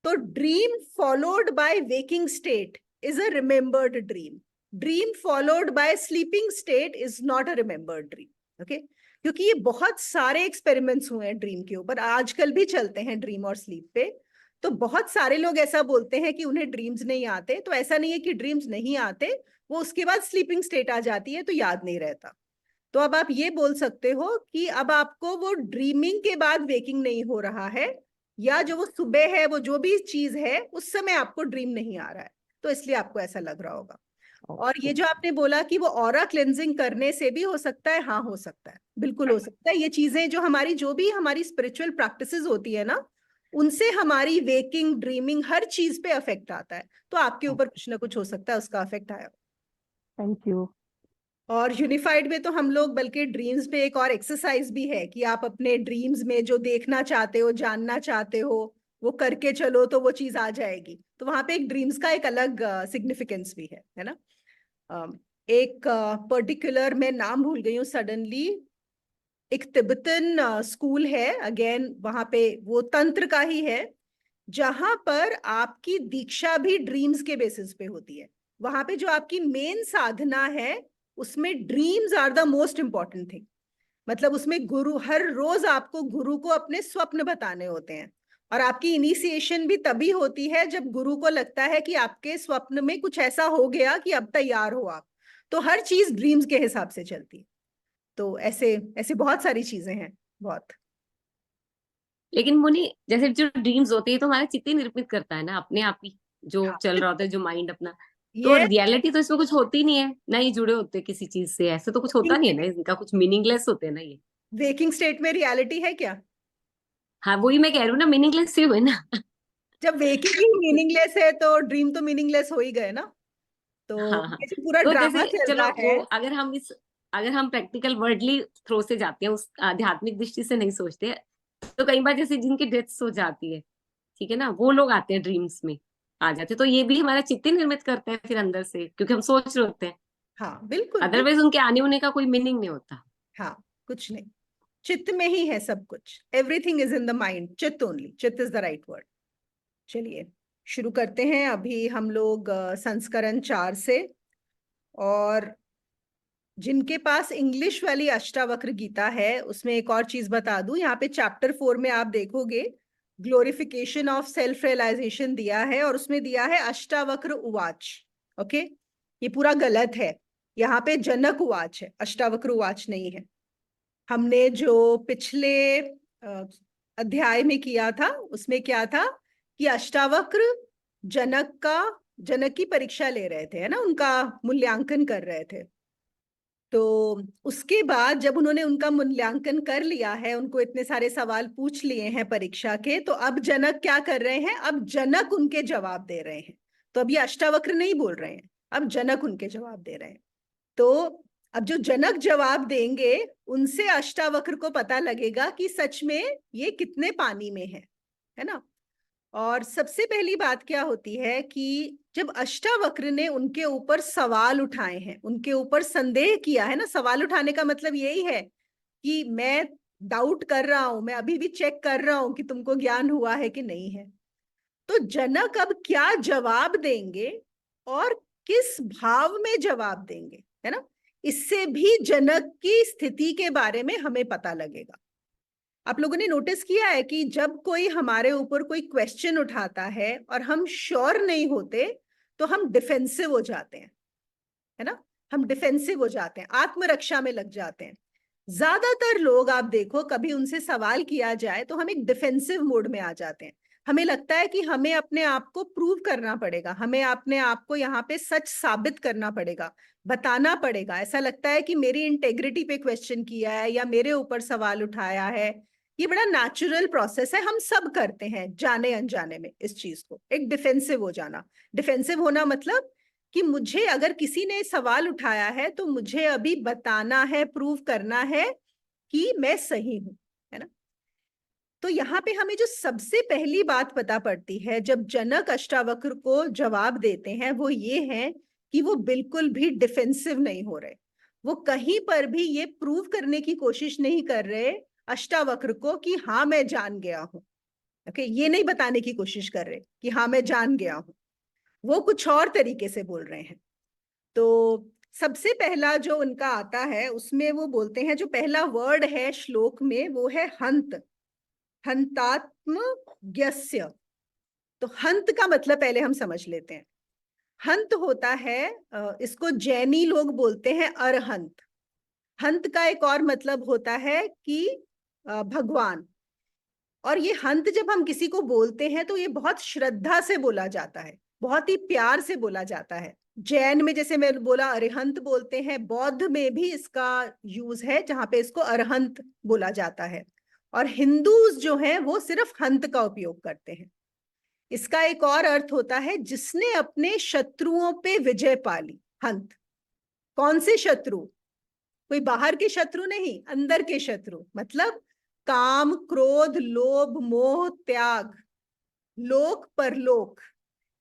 तो dream followed by waking state is a remembered dream. Dream followed by sleeping state is not a remembered dream. Okay, क्योंकि ये बहुत सारे एक्सपेरिमेंट्स हुए हैं ड्रीम के ऊपर, आजकल भी चलते हैं ड्रीम और स्लीप पे। तो बहुत सारे लोग ऐसा बोलते हैं कि उन्हें ड्रीम्स नहीं आते, तो ऐसा नहीं है कि ड्रीम्स नहीं आते, वो उसके बाद स्लीपिंग स्टेट आ जाती है तो याद नहीं रहता। तो अब आप ये बोल सकते हो कि अब आपको वो ड्रीमिंग के बाद वेकिंग नहीं हो रहा है, या जो वो सुबह है, वो जो भी चीज है, उस समय आपको ड्रीम नहीं आ रहा है, तो इसलिए आपको ऐसा लग रहा होगा। और ये जो आपने बोला कि वो ऑरा क्लेंजिंग करने से भी हो सकता है, हाँ हो सकता है, बिल्कुल हो सकता है। ये चीजें जो हमारी, जो भी हमारी स्पिरिचुअल प्रैक्टिसेस होती है ना, उनसे हमारी वेकिंग, ड्रीमिंग, हर चीज पे अफेक्ट आता है। तो आपके ऊपर कुछ ना कुछ हो सकता है, उसका अफेक्ट आया। Thank you. और यूनिफाइड में तो हम लोग बल्कि ड्रीम्स पे एक और एक्सरसाइज भी है कि आप अपने ड्रीम्स में जो देखना चाहते हो, जानना चाहते हो, वो करके चलो तो वो चीज आ जाएगी। तो वहां पे एक ड्रीम्स का एक अलग सिग्निफिकेंस भी है ना। एक पर्टिकुलर, मैं नाम भूल गई हूँ सडनली, एक तिब्बतन स्कूल है, अगेन वहां पे वो तंत्र का ही है, जहां पर आपकी दीक्षा भी ड्रीम्स के बेसिस पे होती है। वहां पे जो आपकी मेन साधना है, उसमें dreams are the most important thing. मतलब उसमें गुरु, हर रोज आपको गुरु को अपने स्वप्न बताने होते हैं, और आपकी इनिशिएशन भी तभी होती है जब गुरु को लगता है कि आपके स्वप्न में कुछ ऐसा हो गया कि अब तैयार हो आप। तो हर चीज ड्रीम्स के हिसाब से चलती है। तो ऐसे ऐसे बहुत सारी चीजें हैं, बहुत। लेकिन मुनि, जैसे जो ड्रीम्स होते हैं तो हमारा चित्त ही निर्मित करता है ना अपने आप ही, जो हाँ, चल रहा होता है, जो माइंड अपना। तो ये रियलिटी तो इसमें कुछ होती नहीं है ना, ये जुड़े होते हैं किसी चीज से, ऐसे तो कुछ होता नहीं है ना, इनका कुछ मीनिंगलेस होते हैं ना ये। वेकिंग स्टेट में रियलिटी है क्या? हाँ, वही मैं कह रही हूँ ना, मीनिंगलेस से हुए ना। जब वेकिंग ही मीनिंगलेस है तो ड्रीम तो मीनिंगलेस हो ही गए ना। तो हाँ हाँ। ये जो पूरा तो ड्रामा जैसे चल चलो रहा वो, है। अगर हम प्रैक्टिकल वर्डली थ्रो से जाते हैं, उस आध्यात्मिक दृष्टि से नहीं सोचते, तो कई बार जैसे जिनकी डेथ्स हो जाती है, ठीक है ना, वो लोग आते हैं ड्रीम्स में, आ जाते हैं, तो ये भी हमारा चित्त ही निर्मित करते हैं फिर अंदर से, क्योंकि हम सोच रहे होते हैं। हाँ बिल्कुल बिल्कुल। अदरवाइज उनके आने होने का कोई मीनिंग नहीं होता। हाँ, कुछ नहीं, चित्त में ही है सब कुछ। Everything is in the mind, चित्त ओनली, चित्त इज द राइट वर्ड। चलिए शुरू करते हैं अभी हम लोग संस्करण 4 से। और जिनके पास इंग्लिश वाली अष्टावक्र गीता है, उसमें एक और चीज बता दूं, यहाँ पे चैप्टर 4 में आप देखोगे ग्लोरिफिकेशन ऑफ सेल्फ रियलाइजेशन दिया है, और उसमें दिया है अष्टावक्र उवाच। ओके, ये पूरा गलत है, यहाँ पे जनक उवाच है, अष्टावक्र उवाच नहीं है। हमने जो पिछले अध्याय में किया था, उसमें क्या था कि अष्टावक्र जनक की परीक्षा ले रहे थे, है ना, उनका मूल्यांकन कर रहे थे। तो उसके बाद जब उन्होंने उनका मूल्यांकन कर लिया है, उनको इतने सारे सवाल पूछ लिए हैं परीक्षा के, तो अब जनक क्या कर रहे हैं, अब जनक उनके जवाब दे रहे हैं। तो अब ये अष्टावक्र नहीं बोल रहे हैं, अब जनक उनके जवाब दे रहे हैं। तो अब जो जनक जवाब देंगे उनसे अष्टावक्र को पता लगेगा कि सच में ये कितने पानी में है ना। और सबसे पहली बात क्या होती है कि जब अष्टावक्र ने उनके ऊपर सवाल उठाए हैं, उनके ऊपर संदेह किया है ना, सवाल उठाने का मतलब यही है कि मैं डाउट कर रहा हूं, मैं अभी भी चेक कर रहा हूं कि तुमको ज्ञान हुआ है कि नहीं है। तो जनक अब क्या जवाब देंगे और किस भाव में जवाब देंगे, है ना, इससे भी जनक की स्थिति के बारे में हमें पता लगेगा। आप लोगों ने नोटिस किया है कि जब कोई हमारे ऊपर कोई क्वेश्चन उठाता है और हम श्योर नहीं होते तो हम डिफेंसिव हो जाते हैं, है ना, हम डिफेंसिव हो जाते हैं, आत्मरक्षा में लग जाते हैं। ज्यादातर लोग आप देखो, कभी उनसे सवाल किया जाए तो हम एक डिफेंसिव मोड में आ जाते हैं। हमें लगता है कि हमें अपने आप को प्रूव करना पड़ेगा, हमें अपने आप को यहाँ पे सच साबित करना पड़ेगा, बताना पड़ेगा। ऐसा लगता है कि मेरी इंटेग्रिटी पे क्वेश्चन किया है या मेरे ऊपर सवाल उठाया है। ये बड़ा नेचुरल प्रोसेस है, हम सब करते हैं जाने अनजाने में इस चीज को, एक डिफेंसिव हो जाना। डिफेंसिव होना मतलब कि मुझे अगर किसी ने सवाल उठाया है तो मुझे अभी बताना है, प्रूव करना है कि मैं सही हूं, है ना। तो यहाँ पे हमें जो सबसे पहली बात पता पड़ती है जब जनक अष्टावक्र को जवाब देते हैं, वो ये है कि वो बिल्कुल भी डिफेंसिव नहीं हो रहे। वो कहीं पर भी ये प्रूव करने की कोशिश नहीं कर रहे अष्टावक्र को कि हाँ मैं जान गया हूं। ओके, ये नहीं बताने की कोशिश कर रहे कि हाँ मैं जान गया हूं, वो कुछ और तरीके से बोल रहे हैं। तो सबसे पहला जो उनका आता है उसमें वो बोलते हैं, जो पहला वर्ड है श्लोक में वो है हंत, हंतात्म ज्ञस्य। तो हंत का मतलब पहले हम समझ लेते हैं। हंत होता है, इसको जैनी लोग बोलते हैं अरहंत। हंत का एक और मतलब होता है कि भगवान। और ये हंत जब हम किसी को बोलते हैं तो ये बहुत श्रद्धा से बोला जाता है, बहुत ही प्यार से बोला जाता है। जैन में जैसे मैं बोला अरिहंत बोलते हैं, बौद्ध में भी इसका यूज है जहां पे इसको अरहंत बोला जाता है। और हिंदूज जो हैं वो सिर्फ हंत का उपयोग करते हैं। इसका एक और अर्थ होता है जिसने अपने शत्रुओं पे विजय पा ली। हंत, कौन से शत्रु, कोई बाहर के शत्रु नहीं, अंदर के शत्रु। मतलब काम, क्रोध, लोभ, मोह, त्याग, लोक परलोक,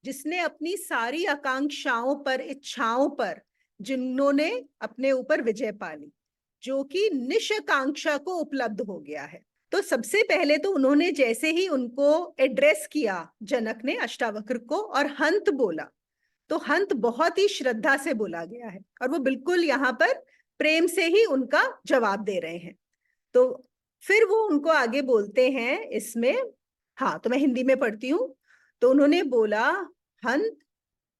जिसने अपनी सारी आकांक्षाओं पर, इच्छाओं पर, जिन्होंने अपने ऊपर विजय पा ली, जो कि निष्कांक्षा को उपलब्ध हो गया है। तो सबसे पहले तो उन्होंने जैसे ही उनको एड्रेस किया जनक ने, अष्टावक्र को, और हंत बोला, तो हंत बहुत ही श्रद्धा से बोला गया है और वो बिल्कुल यहाँ पर प्रेम से ही उनका जवाब दे रहे हैं। तो फिर वो उनको आगे बोलते हैं इसमें, हाँ तो मैं हिंदी में पढ़ती हूँ। तो उन्होंने बोला, हंत,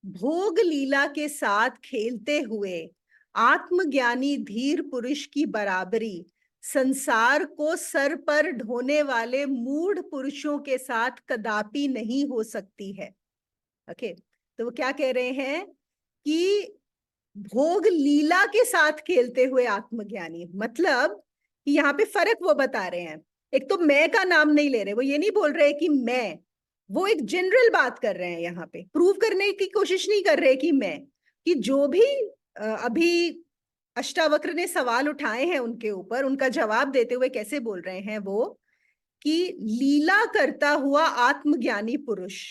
भोग लीला के साथ खेलते हुए आत्मज्ञानी धीर पुरुष की बराबरी संसार को सर पर ढोने वाले मूढ़ पुरुषों के साथ कदापि नहीं हो सकती है। ओके, तो वो क्या कह रहे हैं कि भोग लीला के साथ खेलते हुए आत्मज्ञानी, मतलब कि यहाँ पे फर्क वो बता रहे हैं। एक तो मैं का नाम नहीं ले रहे, वो ये नहीं बोल रहे कि मैं, वो एक जनरल बात कर रहे हैं, यहाँ पे प्रूव करने की कोशिश नहीं कर रहे कि मैं, कि जो भी अभी अष्टावक्र ने सवाल उठाए हैं उनके ऊपर, उनका जवाब देते हुए कैसे बोल रहे हैं वो, कि लीला करता हुआ आत्मज्ञानी पुरुष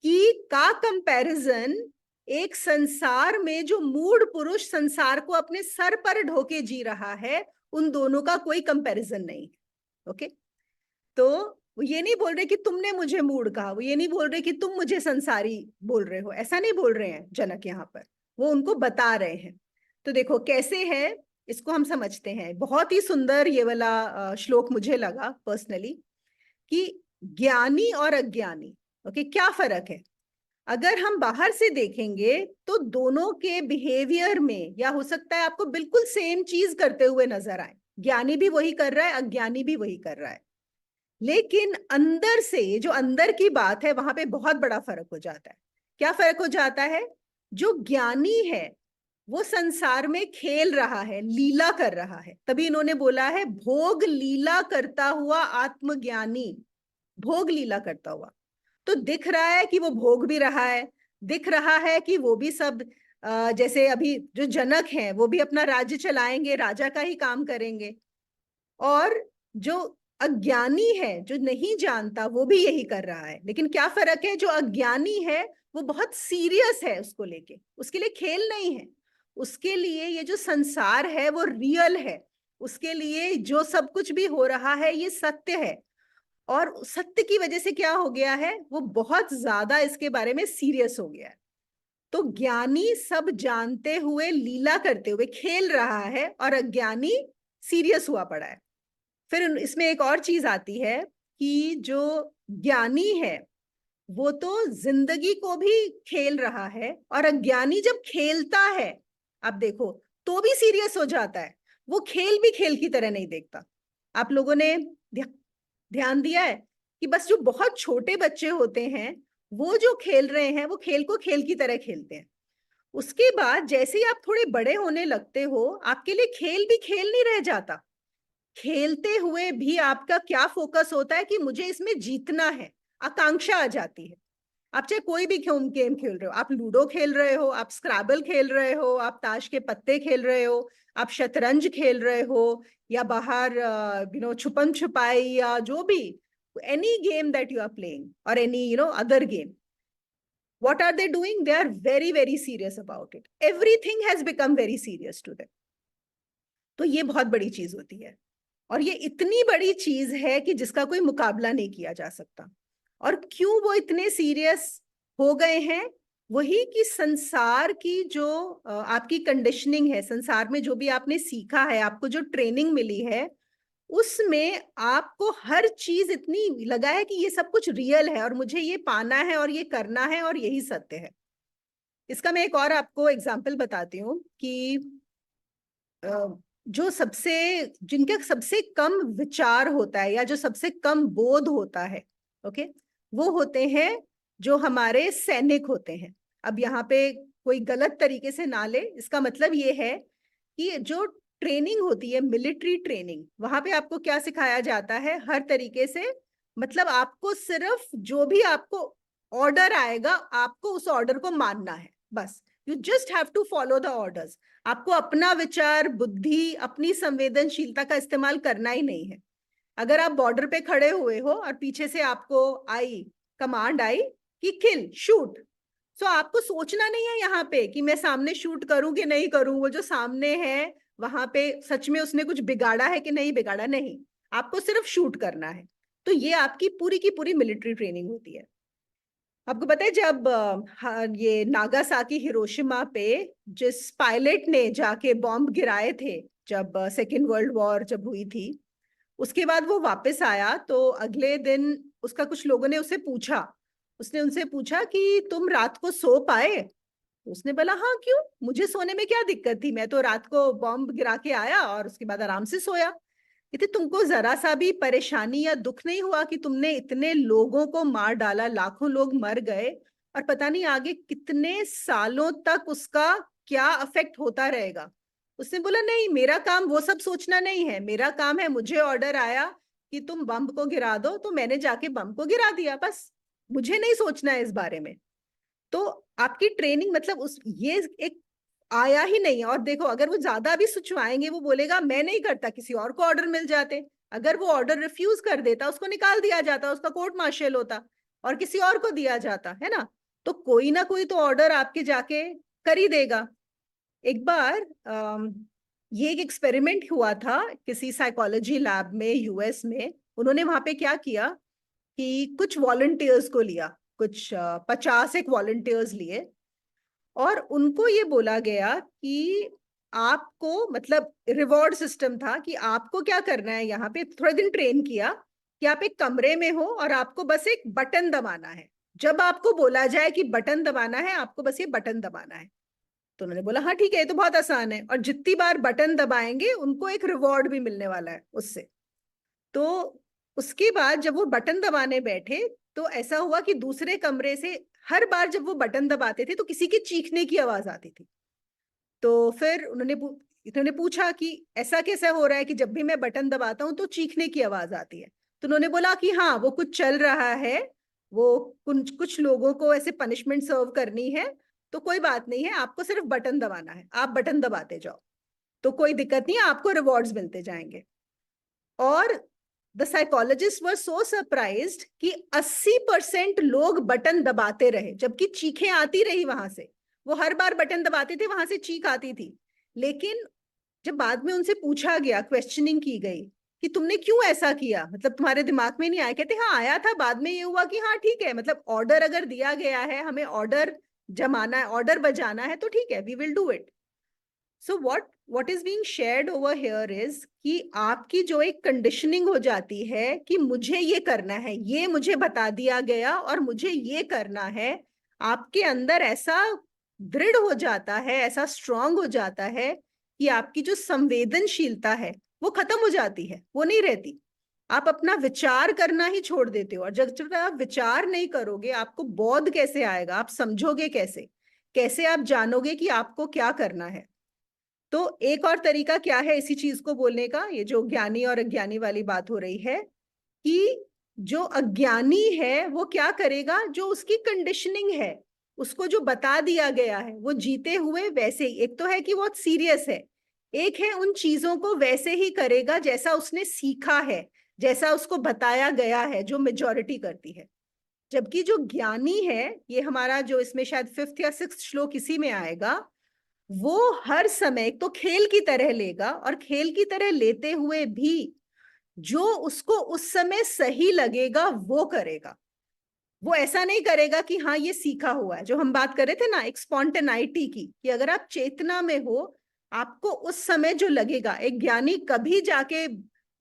की का कंपैरिजन एक संसार में जो मूढ़ पुरुष संसार को अपने सर पर ढोके जी रहा है, उन दोनों का कोई कंपैरिजन नहीं। ओके, तो वो ये नहीं बोल रहे कि तुमने मुझे मूढ़ कहा, वो ये नहीं बोल रहे कि तुम मुझे संसारी बोल रहे हो, ऐसा नहीं बोल रहे हैं जनक यहाँ पर, वो उनको बता रहे हैं। तो देखो कैसे है, इसको हम समझते हैं। बहुत ही सुंदर ये वाला श्लोक मुझे लगा पर्सनली, कि ज्ञानी और अज्ञानी, ओके, क्या फर्क है। अगर हम बाहर से देखेंगे तो दोनों के बिहेवियर में, या हो सकता है आपको बिल्कुल सेम चीज करते हुए नजर आए, ज्ञानी भी वही कर रहा है, अज्ञानी भी वही कर रहा है, लेकिन अंदर से, जो अंदर की बात है, वहां पे बहुत बड़ा फर्क हो जाता है। क्या फर्क हो जाता है? जो ज्ञानी है वो संसार में खेल रहा है, लीला कर रहा है। तभी इन्होंने बोला है भोग लीला करता हुआ आत्मज्ञानी, भोग लीला करता हुआ। तो दिख रहा है कि वो भोग भी रहा है, दिख रहा है कि वो भी सब जैसे अभी जो जनक हैं वो भी अपना राज्य चलाएंगे, राजा का ही काम करेंगे। और जो अज्ञानी है, जो नहीं जानता, वो भी यही कर रहा है। लेकिन क्या फर्क है? जो अज्ञानी है वो बहुत सीरियस है उसको लेके, उसके लिए खेल नहीं है। उसके लिए ये जो संसार है वो रियल है, उसके लिए जो सब कुछ भी हो रहा है ये सत्य है। और सत्य की वजह से क्या हो गया है, वो बहुत ज्यादा इसके बारे में सीरियस हो गया है। तो ज्ञानी सब जानते हुए, लीला करते हुए खेल रहा है, और अज्ञानी सीरियस हुआ पड़ा है। फिर इसमें एक और चीज आती है कि जो ज्ञानी है वो तो जिंदगी को भी खेल रहा है, और अज्ञानी जब खेलता है, आप देखो, तो भी सीरियस हो जाता है। वो खेल भी खेल की तरह नहीं देखता। आप लोगों ने ध्यान दिया है कि बस जो बहुत छोटे बच्चे होते हैं वो जो खेल रहे हैं वो खेल को खेल की तरह खेलते हैं। उसके बाद जैसे ही आप थोड़े बड़े होने लगते हो, आपके लिए खेल भी खेल नहीं रह जाता। खेलते हुए भी आपका क्या फोकस होता है कि मुझे इसमें जीतना है, आकांक्षा आ जाती है। आप चाहे कोई भी गेम खेल रहे हो, आप लूडो खेल रहे हो, आप स्क्रैबल खेल रहे हो, आप ताश के पत्ते खेल रहे हो, आप शतरंज खेल रहे हो, या बाहर छुपन छुपाई, या जो भी, any game that you are playing, और any other game, what are they doing? They are very very serious about it. Everything has become very serious to them. तो ये बहुत बड़ी चीज होती है, और ये इतनी बड़ी चीज है कि जिसका कोई मुकाबला नहीं किया जा सकता। और क्यों वो इतने सीरियस हो गए हैं? वही कि संसार की जो आपकी कंडीशनिंग है, संसार में जो भी आपने सीखा है, आपको जो ट्रेनिंग मिली है, उसमें आपको हर चीज इतनी लगा है कि ये सब कुछ रियल है, और मुझे ये पाना है, और ये करना है, और यही सत्य है। इसका मैं एक और आपको एग्जाम्पल बताती हूँ कि जो जिनका सबसे कम विचार होता है, या जो सबसे कम बोध होता है, ओके, वो होते हैं जो हमारे सैनिक होते हैं। अब यहाँ पे कोई गलत तरीके से ना ले, इसका मतलब ये है कि जो ट्रेनिंग होती है, मिलिट्री ट्रेनिंग, वहां पे आपको क्या सिखाया जाता है? हर तरीके से, मतलब आपको सिर्फ जो भी आपको ऑर्डर आएगा, आपको उस ऑर्डर को मानना है, बस। You just have to follow the orders. आपको अपना विचार, बुद्धि, अपनी संवेदनशीलता का इस्तेमाल करना ही नहीं है। अगर आप बॉर्डर पे खड़े हुए हो और पीछे से आपको कमांड आई कि किल, शूट, तो आपको सोचना नहीं है यहाँ पे कि मैं सामने शूट करूं कि नहीं करूं, वो जो सामने है वहां पे सच में उसने कुछ बिगाड़ा है कि नहीं बिगाड़ा, नहीं, आपको सिर्फ शूट करना है। तो ये आपकी पूरी की पूरी मिलिट्री ट्रेनिंग होती है। आपको पता है जब ये नागासाकी हिरोशिमा पे जिस पायलट ने जाके बॉम्ब गिराए थे, जब सेकेंड वर्ल्ड वॉर जब हुई थी, उसके बाद वो वापस आया, तो अगले दिन उसका कुछ लोगों ने उसे पूछा, उसने उनसे पूछा कि तुम रात को सो पाए? तो उसने बोला हाँ, क्यों, मुझे सोने में क्या दिक्कत थी, मैं तो रात को बॉम्ब गिरा के आया और उसके बाद आराम से सोया। कहते तुमको जरा सा भी परेशानी या दुख नहीं हुआ कि तुमने इतने लोगों को मार डाला, लाखों लोग मर गए, और पता नहीं आगे कितने सालों तक उसका क्या अफेक्ट होता रहेगा? उसने बोला नहीं, मेरा काम वो सब सोचना नहीं है, मेरा काम है, मुझे ऑर्डर आया कि तुम बम को गिरा दो, तो मैंने जाके बम को गिरा दिया, बस, मुझे नहीं सोचना है इस बारे में। तो आपकी ट्रेनिंग मतलब उस ये एक आया ही नहीं है। और देखो, अगर वो ज्यादा भी सुचवाएंगे, वो बोलेगा मैं नहीं करता, किसी और को ऑर्डर मिल जाते। अगर वो ऑर्डर रिफ्यूज कर देता, उसको निकाल दिया जाता, उसका कोर्ट मार्शल होता और किसी और को दिया जाता, है ना? तो कोई ना कोई तो ऑर्डर आपके जाके कर ही देगा। एक बार ये एक एक्सपेरिमेंट हुआ था किसी साइकोलॉजी लैब में, यूएस में। उन्होंने वहां पे क्या किया कि कुछ वॉलंटियर्स को लिया, कुछ 50 एक वॉलंटियर्स लिए, और उनको ये बोला गया कि आपको, मतलब रिवॉर्ड सिस्टम था कि आपको क्या करना है, यहाँ पे थोड़े दिन ट्रेन किया कि आप एक कमरे में हो और आपको बस एक बटन दबाना है। जब आपको बोला जाए कि बटन दबाना है, आपको बस ये बटन दबाना है। तो उन्होंने बोला हाँ ठीक है, ये तो बहुत आसान है, और जितनी बार बटन दबाएंगे उनको एक रिवॉर्ड भी मिलने वाला है उससे। तो उसके बाद जब वो बटन दबाने बैठे तो ऐसा हुआ कि दूसरे कमरे से हर बार जब वो बटन दबाते थे तो किसी के चीखने की आवाज आती थी। तो फिर इन्होंने पूछा कि ऐसा कैसे हो रहा है कि जब भी मैं बटन दबाता हूं तो चीखने की आवाज आती है। तो उन्होंने बोला कि हाँ, वो कुछ चल रहा है, वो कुछ लोगों को ऐसे पनिशमेंट सर्व करनी है, तो कोई बात नहीं है, आपको सिर्फ बटन दबाना है, आप बटन दबाते जाओ, तो कोई दिक्कत नहीं है, आपको रिवॉर्ड्स मिलते जाएंगे। और the psychologist were so surprised कि 80% लोग बटन दबाते रहे, जबकि चीखें आती रही वहां से। वो हर बार बटन दबाते थे, वहां से चीख आती थी। लेकिन जब बाद में उनसे पूछा गया, क्वेश्चनिंग की गई कि तुमने क्यों ऐसा किया, मतलब तुम्हारे दिमाग में नहीं आया? कहते हाँ आया था, बाद में ये हुआ कि हाँ ठीक है, मतलब ऑर्डर अगर दिया गया है, हमें ऑर्डर जमाना है, ऑर्डर बजाना है, तो ठीक है, we will do it. So what is being shared over here is कि आपकी जो एक कंडीशनिंग हो जाती है कि मुझे ये करना है, ये मुझे बता दिया गया और मुझे ये करना है, आपके अंदर ऐसा दृढ़ हो जाता है, ऐसा स्ट्रांग हो जाता है कि आपकी जो संवेदनशीलता है वो खत्म हो जाती है, वो नहीं रहती। आप अपना विचार करना ही छोड़ देते हो। और जब आप विचार नहीं करोगे, आपको बोध कैसे आएगा? आप समझोगे कैसे? कैसे आप जानोगे कि आपको क्या करना है? तो एक और तरीका क्या है इसी चीज को बोलने का, ये जो ज्ञानी और अज्ञानी वाली बात हो रही है, कि जो अज्ञानी है वो क्या करेगा, जो उसकी कंडीशनिंग है, उसको जो बता दिया गया है वो जीते हुए वैसे ही, एक तो है कि बहुत सीरियस है, एक है उन चीजों को वैसे ही करेगा जैसा उसने सीखा है, जैसा उसको बताया गया है, जो मेजॉरिटी करती है। जबकि जो ज्ञानी है, ये हमारा जो इसमें शायद 5th या 6th श्लोक इसी में आएगा, वो हर समय तो खेल की तरह लेगा, और खेल की तरह लेते हुए भी जो उसको उस समय सही लगेगा वो करेगा। वो ऐसा नहीं करेगा कि हाँ ये सीखा हुआ है, जो हम बात कर रहे थे ना एक स्पॉन्टेनाइटी की, कि अगर आप चेतना में हो, आपको उस समय जो लगेगा। एक ज्ञानी कभी जाके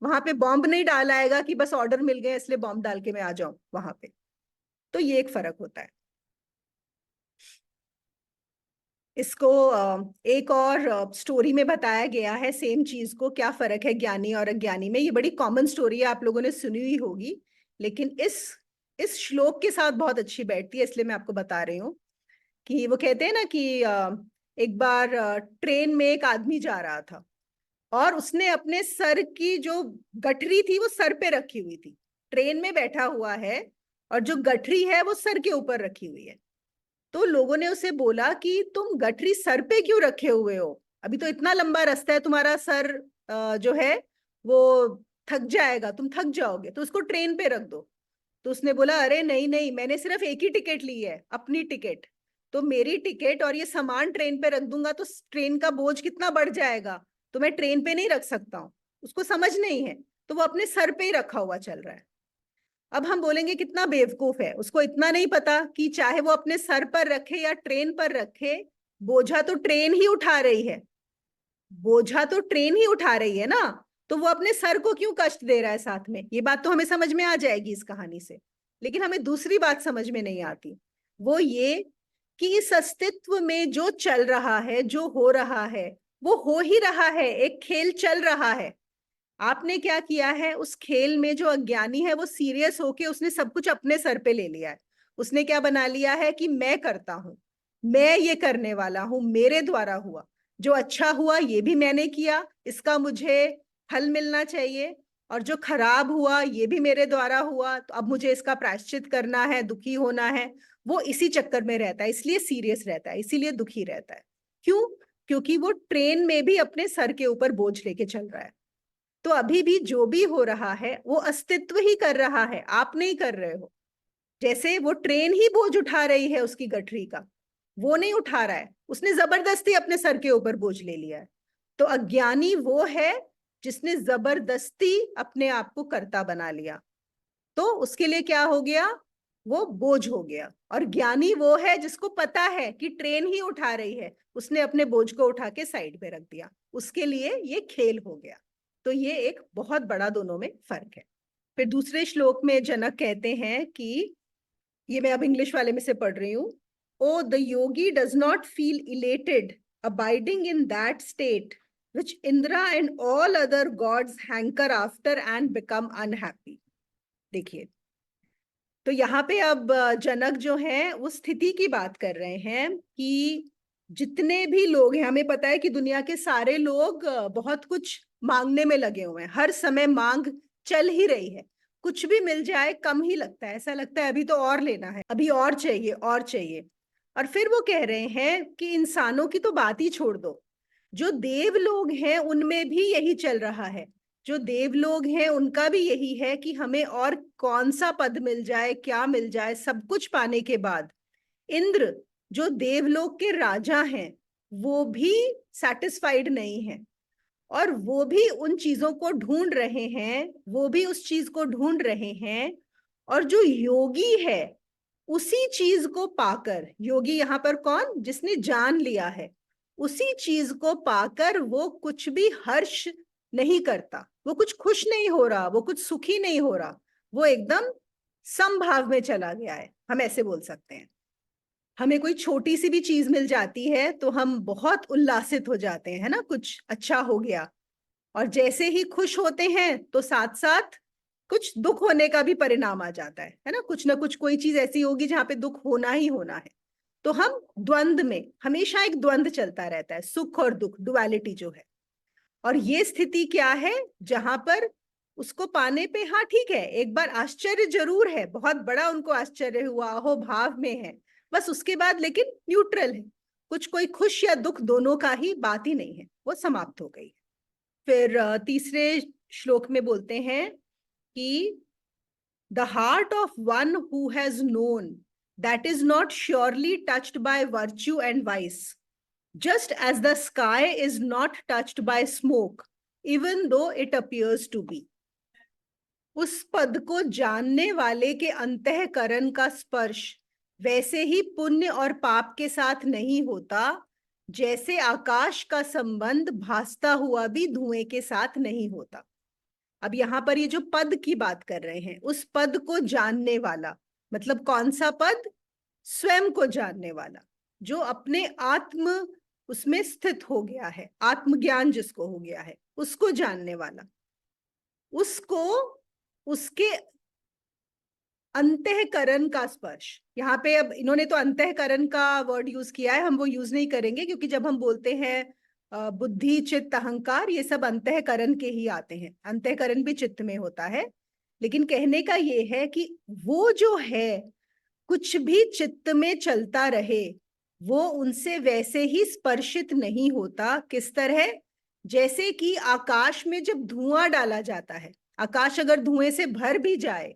वहां पे बॉम्ब नहीं डाल आएगा कि बस ऑर्डर मिल गए इसलिए बॉम्ब डाल के मैं आ जाऊं वहां पे। तो ये एक फर्क होता है। इसको एक और स्टोरी में बताया गया है सेम चीज को, क्या फर्क है ज्ञानी और अज्ञानी में। ये बड़ी कॉमन स्टोरी है, आप लोगों ने सुनी हुई होगी, लेकिन इस श्लोक के साथ बहुत अच्छी बैठती है, इसलिए मैं आपको बता रही हूँ। कि वो कहते हैं ना कि एक बार ट्रेन में एक आदमी जा रहा था, और उसने अपने सर की जो गठरी थी वो सर पे रखी हुई थी। ट्रेन में बैठा हुआ है और जो गठरी है वो सर के ऊपर रखी हुई है। तो लोगों ने उसे बोला कि तुम गठरी सर पे क्यों रखे हुए हो, अभी तो इतना लंबा रास्ता है, तुम्हारा सर जो है वो थक जाएगा, तुम थक जाओगे, तो उसको ट्रेन पे रख दो। तो उसने बोला अरे नहीं नहीं, मैंने सिर्फ एक ही टिकट ली है, अपनी टिकट, तो मेरी टिकट और ये सामान ट्रेन पे रख दूंगा तो ट्रेन का बोझ कितना बढ़ जाएगा, तो मैं ट्रेन पे नहीं रख सकता हूँ। उसको समझ नहीं है, तो वो अपने सर पे ही रखा हुआ चल रहा है। अब हम बोलेंगे कितना बेवकूफ है, उसको इतना नहीं पता कि चाहे वो अपने सर पर रखे या ट्रेन पर रखे, बोझा तो ट्रेन ही उठा रही है, बोझा तो ट्रेन ही उठा रही है ना, तो वो अपने सर को क्यों कष्ट दे रहा है साथ में? ये बात तो हमें समझ में आ जाएगी इस कहानी से। लेकिन हमें दूसरी बात समझ में नहीं आती, वो ये कि इस अस्तित्व में जो चल रहा है, जो हो रहा है, वो हो ही रहा है, एक खेल चल रहा है। आपने क्या किया है उस खेल में? जो अज्ञानी है वो सीरियस होके उसने सब कुछ अपने सर पे ले लिया है। उसने क्या बना लिया है कि मैं करता हूं, मैं ये करने वाला हूं, मेरे द्वारा हुआ, जो अच्छा हुआ ये भी मैंने किया, इसका मुझे फल मिलना चाहिए, और जो खराब हुआ ये भी मेरे द्वारा हुआ, तो अब मुझे इसका प्रायश्चित करना है, दुखी होना है। वो इसी चक्कर में रहता है, इसलिए सीरियस रहता है, इसीलिए दुखी रहता है। क्यों? क्योंकि वो ट्रेन में भी अपने सर के ऊपर बोझ लेके चल रहा है। तो अभी भी जो भी हो रहा है वो अस्तित्व ही कर रहा है, आप नहीं कर रहे हो। जैसे वो ट्रेन ही बोझ उठा रही है उसकी गठरी का, वो नहीं उठा रहा है, उसने जबरदस्ती अपने सर के ऊपर बोझ ले लिया है। तो अज्ञानी वो है जिसने जबरदस्ती अपने आप को कर्ता बना लिया, तो उसके लिए क्या हो गया? वो बोझ हो गया। और ज्ञानी वो है जिसको पता है कि ट्रेन ही उठा रही है, उसने अपने बोझ को उठा के साइड पे रख दिया, उसके लिए ये खेल हो गया। तो ये एक बहुत बड़ा दोनों में फर्क है। फिर दूसरे श्लोक में जनक कहते हैं कि, ये मैं अब इंग्लिश वाले में से पढ़ रही हूँ, ओ the yogi does not feel elated abiding in that state which Indra and all other gods hanker after and become unhappy. देखिए, तो यहाँ पे अब जनक जो है उस स्थिति की बात कर रहे हैं कि जितने भी लोग हैं, हमें पता है कि दुनिया के सारे लोग बहुत कुछ मांगने में लगे हुए हैं, हर समय मांग चल ही रही है, कुछ भी मिल जाए कम ही लगता है, ऐसा लगता है अभी तो और लेना है, अभी और चाहिए और चाहिए। और फिर वो कह रहे हैं कि इंसानों की तो बात ही छोड़ दो, जो देव लोग हैं उनमें भी यही चल रहा है, जो देव लोग हैं उनका भी यही है कि हमें और कौन सा पद मिल जाए, क्या मिल जाए। सब कुछ पाने के बाद इंद्र जो देवलोक के राजा हैं वो भी सेटिस्फाइड नहीं है, और वो भी उन चीजों को ढूंढ रहे हैं, वो भी उस चीज को ढूंढ रहे हैं। और जो योगी है उसी चीज को पाकर, योगी यहाँ पर कौन, जिसने जान लिया है, उसी चीज को पाकर वो कुछ भी हर्ष नहीं करता, वो कुछ खुश नहीं हो रहा, वो कुछ सुखी नहीं हो रहा, वो एकदम समभाव में चला गया है, हम ऐसे बोल सकते हैं। हमें कोई छोटी सी भी चीज मिल जाती है तो हम बहुत उल्लासित हो जाते हैं, है ना, कुछ अच्छा हो गया। और जैसे ही खुश होते हैं तो साथ साथ कुछ दुख होने का भी परिणाम आ जाता है ना, कुछ ना कुछ कोई चीज ऐसी होगी जहां पे दुख होना ही होना है। तो हम द्वंद में, हमेशा एक द्वंद चलता रहता है, सुख और दुख, डुअलिटी जो है। और ये स्थिति क्या है, जहां पर उसको पाने पे, हाँ ठीक है, एक बार आश्चर्य जरूर है, बहुत बड़ा उनको आश्चर्य हुआ, अहो भाव में है, बस उसके बाद लेकिन न्यूट्रल है, कुछ कोई खुश या दुख दोनों का ही बात ही नहीं है, वो समाप्त हो गई। फिर तीसरे श्लोक में बोलते हैं कि the heart of one who has known that is not surely touched by virtue and vice, just as the sky is not touched by smoke, even though it appears to be. उस पद को जानने वाले के अंतःकरण का स्पर्श वैसे ही पुण्य और पाप के साथ नहीं होता, जैसे आकाश का संबंध भासता हुआ भी धुएं के साथ नहीं होता। अब यहाँ पर ये जो पद की बात कर रहे हैं, उस पद को जानने वाला, मतलब कौन सा पद, स्वयं को जानने वाला, जो अपने आत्म उसमें स्थित हो गया है, आत्मज्ञान जिसको हो गया है, उसको जानने वाला, उसको उसके अंतःकरण का स्पर्श। यहाँ पे अब इन्होंने तो अंतःकरण का वर्ड यूज किया है, हम वो यूज नहीं करेंगे, क्योंकि जब हम बोलते हैं बुद्धि चित्त अहंकार, ये सब अंतःकरण के ही आते हैं, अंतःकरण भी चित्त में होता है। लेकिन कहने का ये है कि वो जो है कुछ भी चित्त में चलता रहे, वो उनसे वैसे ही स्पर्शित नहीं होता। किस तरह, जैसे कि आकाश में जब धुआं डाला जाता है, आकाश अगर धुएं से भर भी जाए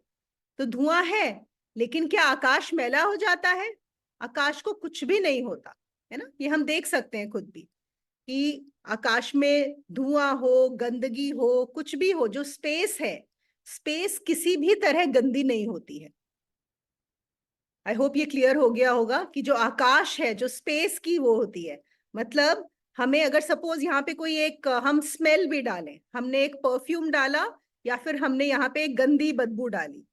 तो धुआं है, लेकिन क्या आकाश मैला हो जाता है? आकाश को कुछ भी नहीं होता, है ना, ये हम देख सकते हैं खुद भी कि आकाश में धुआं हो, गंदगी हो, कुछ भी हो, जो स्पेस है, स्पेस किसी भी तरह गंदी नहीं होती है। आई होप ये क्लियर हो गया होगा कि जो आकाश है, जो स्पेस की वो होती है। मतलब हमें अगर सपोज यहाँ पे कोई एक हम स्मेल भी डालें, हमने एक परफ्यूम डाला या फिर हमने यहाँ पे एक गंदी बदबू डाली,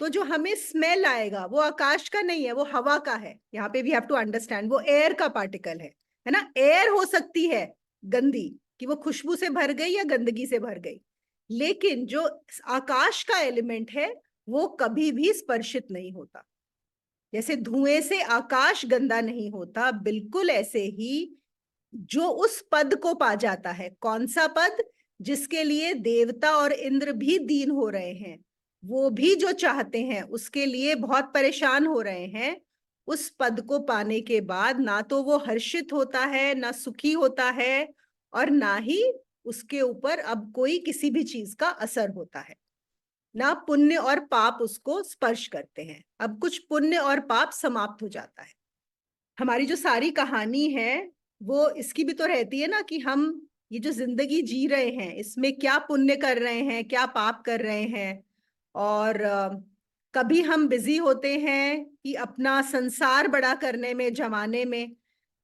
तो जो हमें स्मेल आएगा वो आकाश का नहीं है, वो हवा का है। यहाँ पे वी हैव टू अंडरस्टैंड, वो एयर का पार्टिकल है ना। एयर हो सकती है गंदी, कि वो खुशबू से भर गई या गंदगी से भर गई, लेकिन जो आकाश का एलिमेंट है वो कभी भी स्पर्शित नहीं होता। जैसे धुएं से आकाश गंदा नहीं होता, बिल्कुल ऐसे ही जो उस पद को पा जाता है, कौन सा पद, जिसके लिए देवता और इंद्र भी दीन हो रहे हैं, वो भी जो चाहते हैं, उसके लिए बहुत परेशान हो रहे हैं, उस पद को पाने के बाद ना तो वो हर्षित होता है, ना सुखी होता है, और ना ही उसके ऊपर अब कोई किसी भी चीज का असर होता है, ना पुण्य और पाप उसको स्पर्श करते हैं। अब कुछ पुण्य और पाप समाप्त हो जाता है। हमारी जो सारी कहानी है वो इसकी भी तो रहती है ना, कि हम ये जो जिंदगी जी रहे हैं इसमें क्या पुण्य कर रहे हैं, क्या पाप कर रहे हैं। और कभी हम बिजी होते हैं कि अपना संसार बड़ा करने में, जमाने में,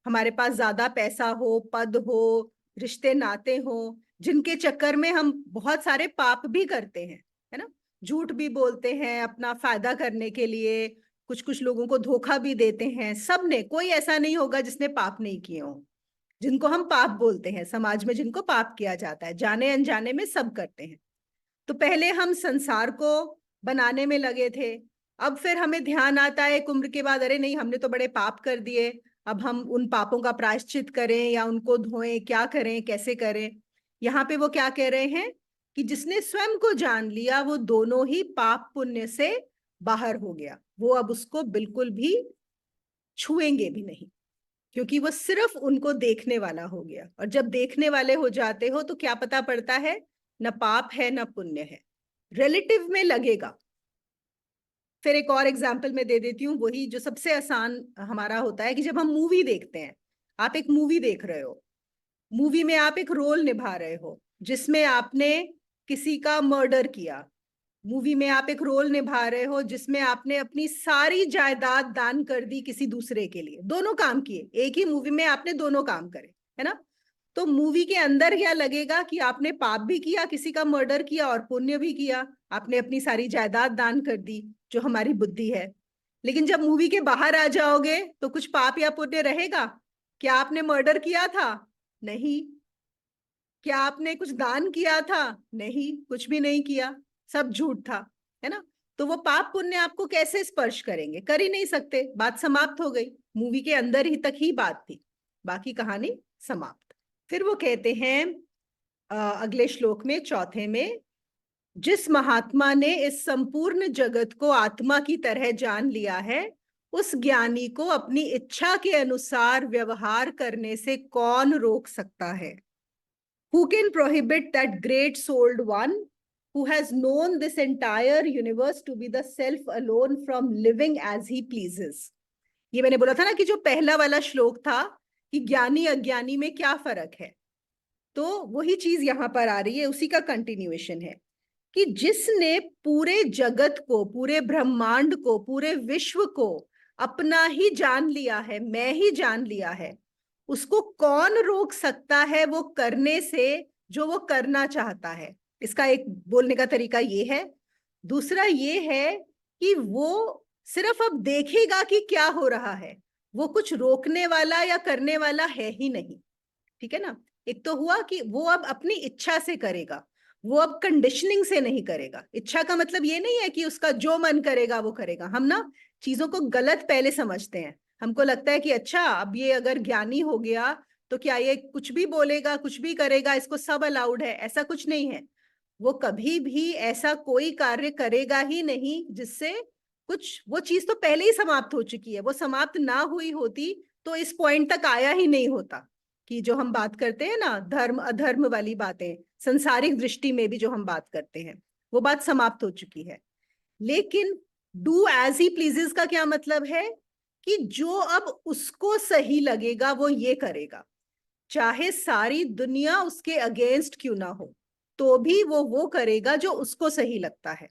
हमारे पास ज्यादा पैसा हो, पद हो, रिश्ते नाते हो, जिनके चक्कर में हम बहुत सारे पाप भी करते हैं, है ना, झूठ भी बोलते हैं अपना फायदा करने के लिए, कुछ कुछ लोगों को धोखा भी देते हैं। सबने, कोई ऐसा नहीं होगा जिसने पाप नहीं किए हो, जिनको हम पाप बोलते हैं, समाज में जिनको पाप किया जाता है, जाने अनजाने में सब करते हैं। तो पहले हम संसार को बनाने में लगे थे। अब फिर हमें ध्यान आता है एक उम्र के बाद, अरे नहीं हमने तो बड़े पाप कर दिए, अब हम उन पापों का प्रायश्चित करें या उनको धोएं, क्या करें, कैसे करें। यहाँ पे वो क्या कह रहे हैं कि जिसने स्वयं को जान लिया वो दोनों ही पाप पुण्य से बाहर हो गया, वो अब उसको बिल्कुल भी छुएंगे भी नहीं, क्योंकि वो सिर्फ उनको देखने वाला हो गया। और जब देखने वाले हो जाते हो तो क्या पता पड़ता है, न पाप है न पुण्य है, रिलेटिव में लगेगा। फिर एक और एग्जाम्पल मैं दे देती हूँ, वही जो सबसे आसान हमारा होता है कि जब हम मूवी देखते हैं, आप एक मूवी देख रहे हो, मूवी में आप एक रोल निभा रहे हो जिसमें आपने किसी का मर्डर किया, मूवी में आप एक रोल निभा रहे हो जिसमें आपने अपनी सारी जायदाद दान कर दी किसी दूसरे के लिए, दोनों काम किए, एक ही मूवी में आपने दोनों काम करे, है ना। तो मूवी के अंदर क्या लगेगा कि आपने पाप भी किया, किसी का मर्डर किया, और पुण्य भी किया, आपने अपनी सारी जायदाद दान कर दी, जो हमारी बुद्धि है। लेकिन जब मूवी के बाहर आ जाओगे तो कुछ पाप या पुण्य रहेगा? क्या आपने मर्डर किया था? नहीं। क्या आपने कुछ दान किया था? नहीं, कुछ भी नहीं किया, सब झूठ था, है ना। तो वो पाप पुण्य आपको कैसे स्पर्श करेंगे? कर ही नहीं सकते, बात समाप्त हो गई, मूवी के अंदर ही तक ही बात थी, बाकी कहानी समाप्त। फिर वो कहते हैं अगले श्लोक में, चौथे में, जिस महात्मा ने इस संपूर्ण जगत को आत्मा की तरह जान लिया है, उस ज्ञानी को अपनी इच्छा के अनुसार व्यवहार करने से कौन रोक सकता है? Who can prohibit that great souled one who has known this entire universe to be the self alone from living as he pleases? ये मैंने बोला था ना कि जो पहला वाला श्लोक था कि ज्ञानी अज्ञानी में क्या फर्क है, तो वही चीज यहां पर आ रही है, उसी का कंटिन्यूएशन है कि जिसने पूरे जगत को, पूरे ब्रह्मांड को, पूरे विश्व को अपना ही जान लिया है, मैं ही जान लिया है, उसको कौन रोक सकता है वो करने से जो वो करना चाहता है? इसका एक बोलने का तरीका ये है। दूसरा ये है कि वो सिर्फ अब देखेगा कि क्या हो रहा है, वो कुछ रोकने वाला या करने वाला है ही नहीं, ठीक है ना। एक तो हुआ कि वो अब अपनी इच्छा से करेगा, वो अब कंडीशनिंग से नहीं करेगा। इच्छा का मतलब ये नहीं है कि उसका जो मन करेगा वो करेगा। हम ना चीजों को गलत पहले समझते हैं, हमको लगता है कि अच्छा अब ये अगर ज्ञानी हो गया तो क्या ये कुछ भी बोलेगा, कुछ भी करेगा, इसको सब अलाउड है? ऐसा कुछ नहीं है। वो कभी भी ऐसा कोई कार्य करेगा ही नहीं जिससे कुछ, वो चीज तो पहले ही समाप्त हो चुकी है, वो समाप्त ना हुई होती तो इस पॉइंट तक आया ही नहीं होता कि जो हम बात करते हैं ना, धर्म अधर्म वाली बातें, संसारिक दृष्टि में भी जो हम बात करते हैं, वो बात समाप्त हो चुकी है। लेकिन डू एज ही प्लीजेस का क्या मतलब है कि जो अब उसको सही लगेगा वो ये करेगा, चाहे सारी दुनिया उसके अगेंस्ट क्यों ना हो, तो भी वो करेगा जो उसको सही लगता है।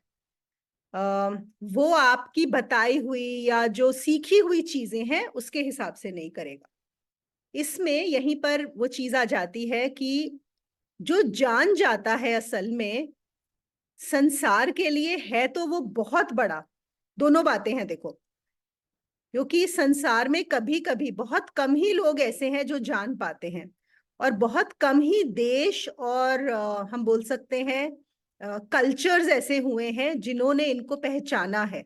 वो आपकी बताई हुई या जो सीखी हुई चीजें हैं उसके हिसाब से नहीं करेगा। इसमें यहीं पर वो चीज आ जाती है कि जो जान जाता है असल में संसार के लिए है तो वो बहुत बड़ा, दोनों बातें हैं देखो, क्योंकि संसार में कभी कभी बहुत कम ही लोग ऐसे हैं जो जान पाते हैं, और बहुत कम ही देश और हम बोल सकते हैं कल्चर्स ऐसे हुए हैं जिन्होंने इनको पहचाना है।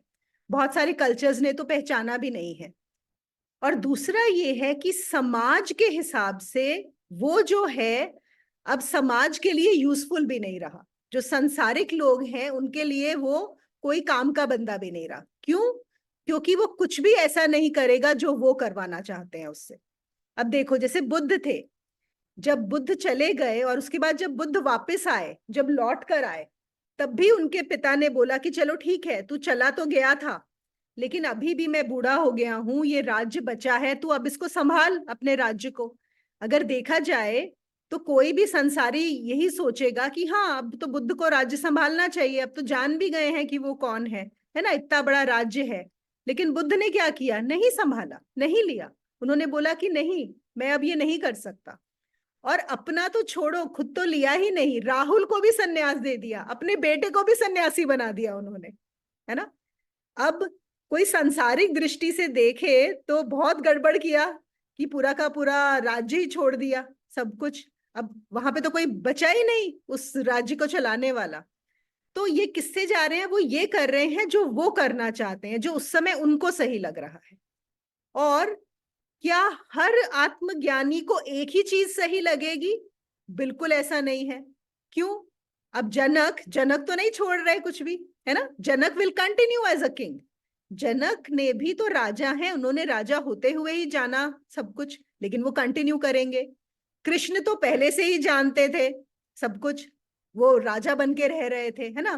बहुत सारे कल्चर्स ने तो पहचाना भी नहीं है। और दूसरा ये है कि समाज के हिसाब से वो जो है अब समाज के लिए यूजफुल भी नहीं रहा, जो संसारिक लोग हैं उनके लिए वो कोई काम का बंदा भी नहीं रहा। क्यों? क्योंकि वो कुछ भी ऐसा नहीं करेगा जो वो करवाना चाहते हैं उससे। अब देखो जैसे बुद्ध थे, जब बुद्ध चले गए और उसके बाद जब बुद्ध वापस आए, जब लौट कर आए, तब भी उनके पिता ने बोला कि चलो ठीक है, तू चला तो गया था लेकिन अभी भी मैं बूढ़ा हो गया हूं, ये राज्य बचा है, तू अब इसको संभाल अपने राज्य को। अगर देखा जाए तो कोई भी संसारी यही सोचेगा कि हाँ अब तो बुद्ध को राज्य संभालना चाहिए, अब तो जान भी गए हैं कि वो कौन है ना, इतना बड़ा राज्य है। लेकिन बुद्ध ने क्या किया? नहीं संभाला, नहीं लिया। उन्होंने बोला कि नहीं, मैं अब ये नहीं कर सकता। और अपना तो छोड़ो, खुद तो लिया ही नहीं, राहुल को भी सन्यास दे दिया, अपने बेटे को भी सन्यासी बना दिया उन्होंने, है ना। अब कोई सांसारिक दृष्टि से देखे तो बहुत गड़बड़ किया कि पूरा का पूरा राज्य ही छोड़ दिया, सब कुछ। अब वहां पे तो कोई बचा ही नहीं उस राज्य को चलाने वाला। तो ये किससे जा रहे हैं? वो ये कर रहे हैं जो वो करना चाहते हैं, जो उस समय उनको सही लग रहा है। और क्या हर आत्मज्ञानी को एक ही चीज सही लगेगी? बिल्कुल ऐसा नहीं है। क्यों? अब जनक तो नहीं छोड़ रहे कुछ भी, है ना? Janak will continue as a king. जनक ने भी तो राजा हैं, उन्होंने राजा होते हुए ही जाना सब कुछ, लेकिन वो कंटिन्यू करेंगे। कृष्ण तो पहले से ही जानते थे सब कुछ, वो राजा बन के रह रहे थे, है ना?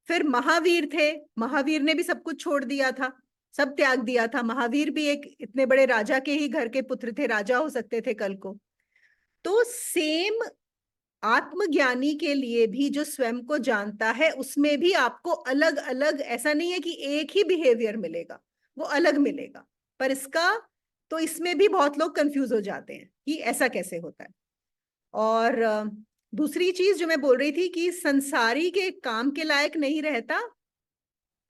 फिर महावीर थे, महावीर ने भी सब कुछ छोड़ दिया था, सब त्याग दिया था। महावीर भी एक इतने बड़े राजा के ही घर के पुत्र थे, राजा हो सकते थे कल को। तो सेम आत्मज्ञानी के लिए भी जो स्वयं को जानता है, उसमें भी आपको अलग अलग, ऐसा नहीं है कि एक ही बिहेवियर मिलेगा, वो अलग मिलेगा। पर तो इसमें भी बहुत लोग कंफ्यूज हो जाते हैं कि ऐसा कैसे होता है। और दूसरी चीज जो मैं बोल रही थी कि संसारी के काम के लायक नहीं रहता,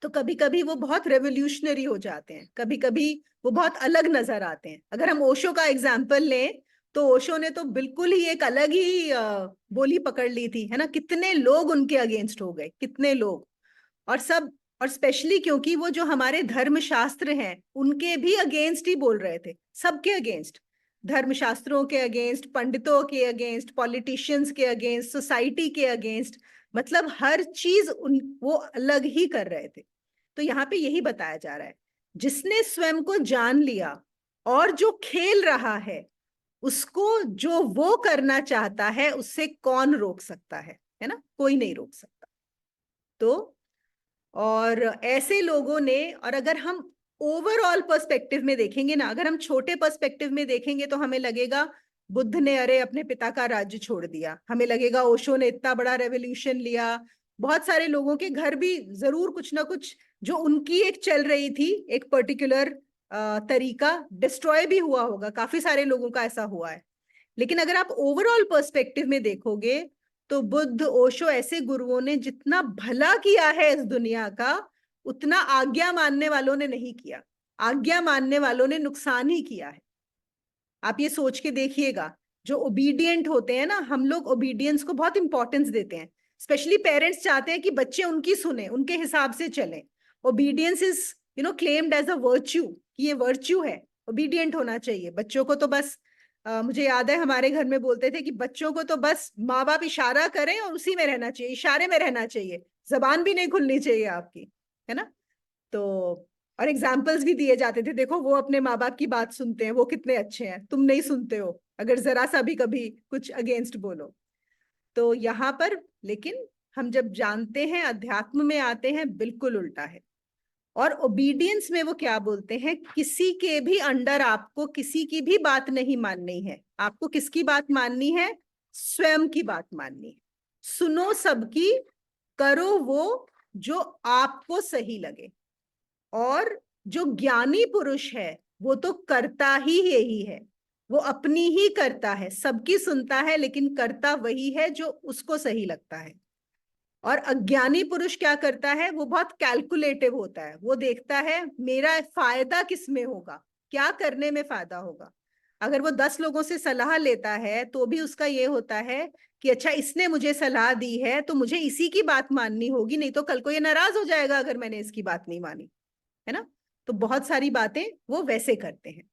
तो कभी कभी वो बहुत रेवोल्यूशनरी हो जाते हैं, कभी कभी वो बहुत अलग नजर आते हैं। अगर हम ओशो का एग्जाम्पल लें, तो ओशो ने तो बिल्कुल ही एक अलग ही बोली पकड़ ली थी, है ना? कितने लोग उनके अगेंस्ट हो गए, कितने लोग। और स्पेशली क्योंकि वो जो हमारे धर्मशास्त्र हैं उनके भी अगेंस्ट ही बोल रहे थे, सबके अगेंस्ट, धर्मशास्त्रों के अगेंस्ट, पंडितों के अगेंस्ट, पॉलिटिशियंस के अगेंस्ट, सोसाइटी के अगेंस्ट, मतलब हर चीज वो अलग ही कर रहे थे। तो यहाँ पे यही बताया जा रहा है, जिसने स्वयं को जान लिया और जो खेल रहा है, उसको जो वो करना चाहता है उससे कौन रोक सकता है ना? कोई नहीं रोक सकता। तो और ऐसे लोगों ने, और अगर हम ओवरऑल पर्सपेक्टिव में देखेंगे ना, अगर हम छोटे पर्सपेक्टिव में देखेंगे तो हमें लगेगा बुद्ध ने अरे अपने पिता का राज्य छोड़ दिया, हमें लगेगा ओशो ने इतना बड़ा रेवोल्यूशन लिया, बहुत सारे लोगों के घर भी जरूर कुछ ना कुछ जो उनकी एक चल रही थी, एक पर्टिकुलर तरीका, डिस्ट्रॉय भी हुआ होगा, काफी सारे लोगों का ऐसा हुआ है। लेकिन अगर आप ओवरऑल पर्सपेक्टिव में देखोगे तो बुद्ध, ओशो ऐसे गुरुओं ने जितना भला किया है इस दुनिया का, उतना आज्ञा मानने वालों ने नहीं किया। आज्ञा मानने वालों ने नुकसान ही किया है। आप ये सोच के देखिएगा, जो ओबीडियंट होते हैं ना, हम लोग ओबीडियंस को बहुत इंपॉर्टेंस देते हैं, स्पेशली पेरेंट्स चाहते हैं कि बच्चे उनकी सुने, उनके हिसाब से चलें। Obedience is claimed as a virtue, कि ये वर्च्यू है, ओबीडियंट होना चाहिए। बच्चों को तो बस मुझे याद है हमारे घर में बोलते थे कि बच्चों को तो बस माँ बाप इशारा करें और उसी में रहना चाहिए, इशारे में रहना चाहिए, जबान भी नहीं खुलनी चाहिए आपकी, है ना? तो और एग्जाम्पल्स भी दिए जाते थे, देखो वो अपने माँ बाप की बात सुनते हैं, वो कितने अच्छे हैं, तुम नहीं सुनते हो अगर जरा सा भी कभी कुछ अगेंस्ट बोलो। तो यहाँ पर लेकिन हम जब जानते हैं, अध्यात्म में आते हैं, बिल्कुल उल्टा है। और ओबीडियंस में वो क्या बोलते हैं, किसी के भी अंडर आपको किसी की भी बात नहीं माननी है। आपको किसकी बात माननी है? स्वयं की बात माननी है। सुनो सबकी, करो वो जो आपको सही लगे। और जो ज्ञानी पुरुष है वो तो करता ही यही है, वो अपनी ही करता है, सबकी सुनता है, लेकिन करता वही है जो उसको सही लगता है। और अज्ञानी पुरुष क्या करता है? वो बहुत कैलकुलेटिव होता है, वो देखता है मेरा फायदा किस में होगा, क्या करने में फायदा होगा। अगर वो 10 लोगों से सलाह लेता है तो भी उसका ये होता है कि अच्छा इसने मुझे सलाह दी है तो मुझे इसी की बात माननी होगी, नहीं तो कल को ये नाराज हो जाएगा अगर मैंने इसकी बात नहीं मानी, है ना? तो बहुत सारी बातें वो वैसे करते हैं।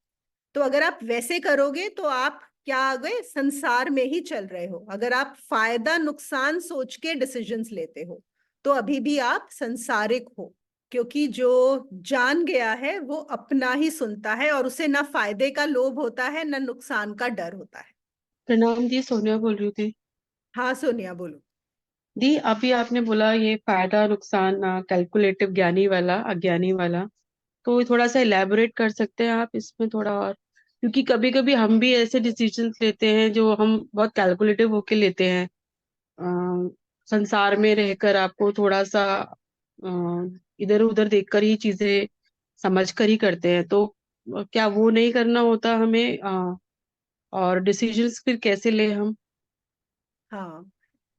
तो अगर आप वैसे करोगे तो आप क्या आ गए? संसार में ही चल रहे हो। अगर आप फायदा नुकसान सोच के डिसीजंस लेते हो तो अभी भी आप संसारिक हो, क्योंकि जो जान गया है वो अपना ही सुनता है और उसे ना फायदे का लोभ होता है ना नुकसान का डर होता है। प्रणाम दी, सोनिया बोल रही थी। हाँ सोनिया बोलो। दी, अभी आपने बोला ये फायदा नुकसान कैलकुलेटिव ज्ञानी वाला अज्ञानी वाला, तो थोड़ा सा इलेबोरेट कर सकते हैं आप इसमें थोड़ा और? क्योंकि कभी कभी हम भी ऐसे डिसीजंस लेते हैं जो हम बहुत कैलकुलेटिव होके लेते हैं। संसार में रहकर आपको थोड़ा सा इधर उधर देखकर ही चीजें समझ कर ही करते हैं, तो क्या वो नहीं करना होता हमें? और डिसीजंस फिर कैसे ले हम? हाँ,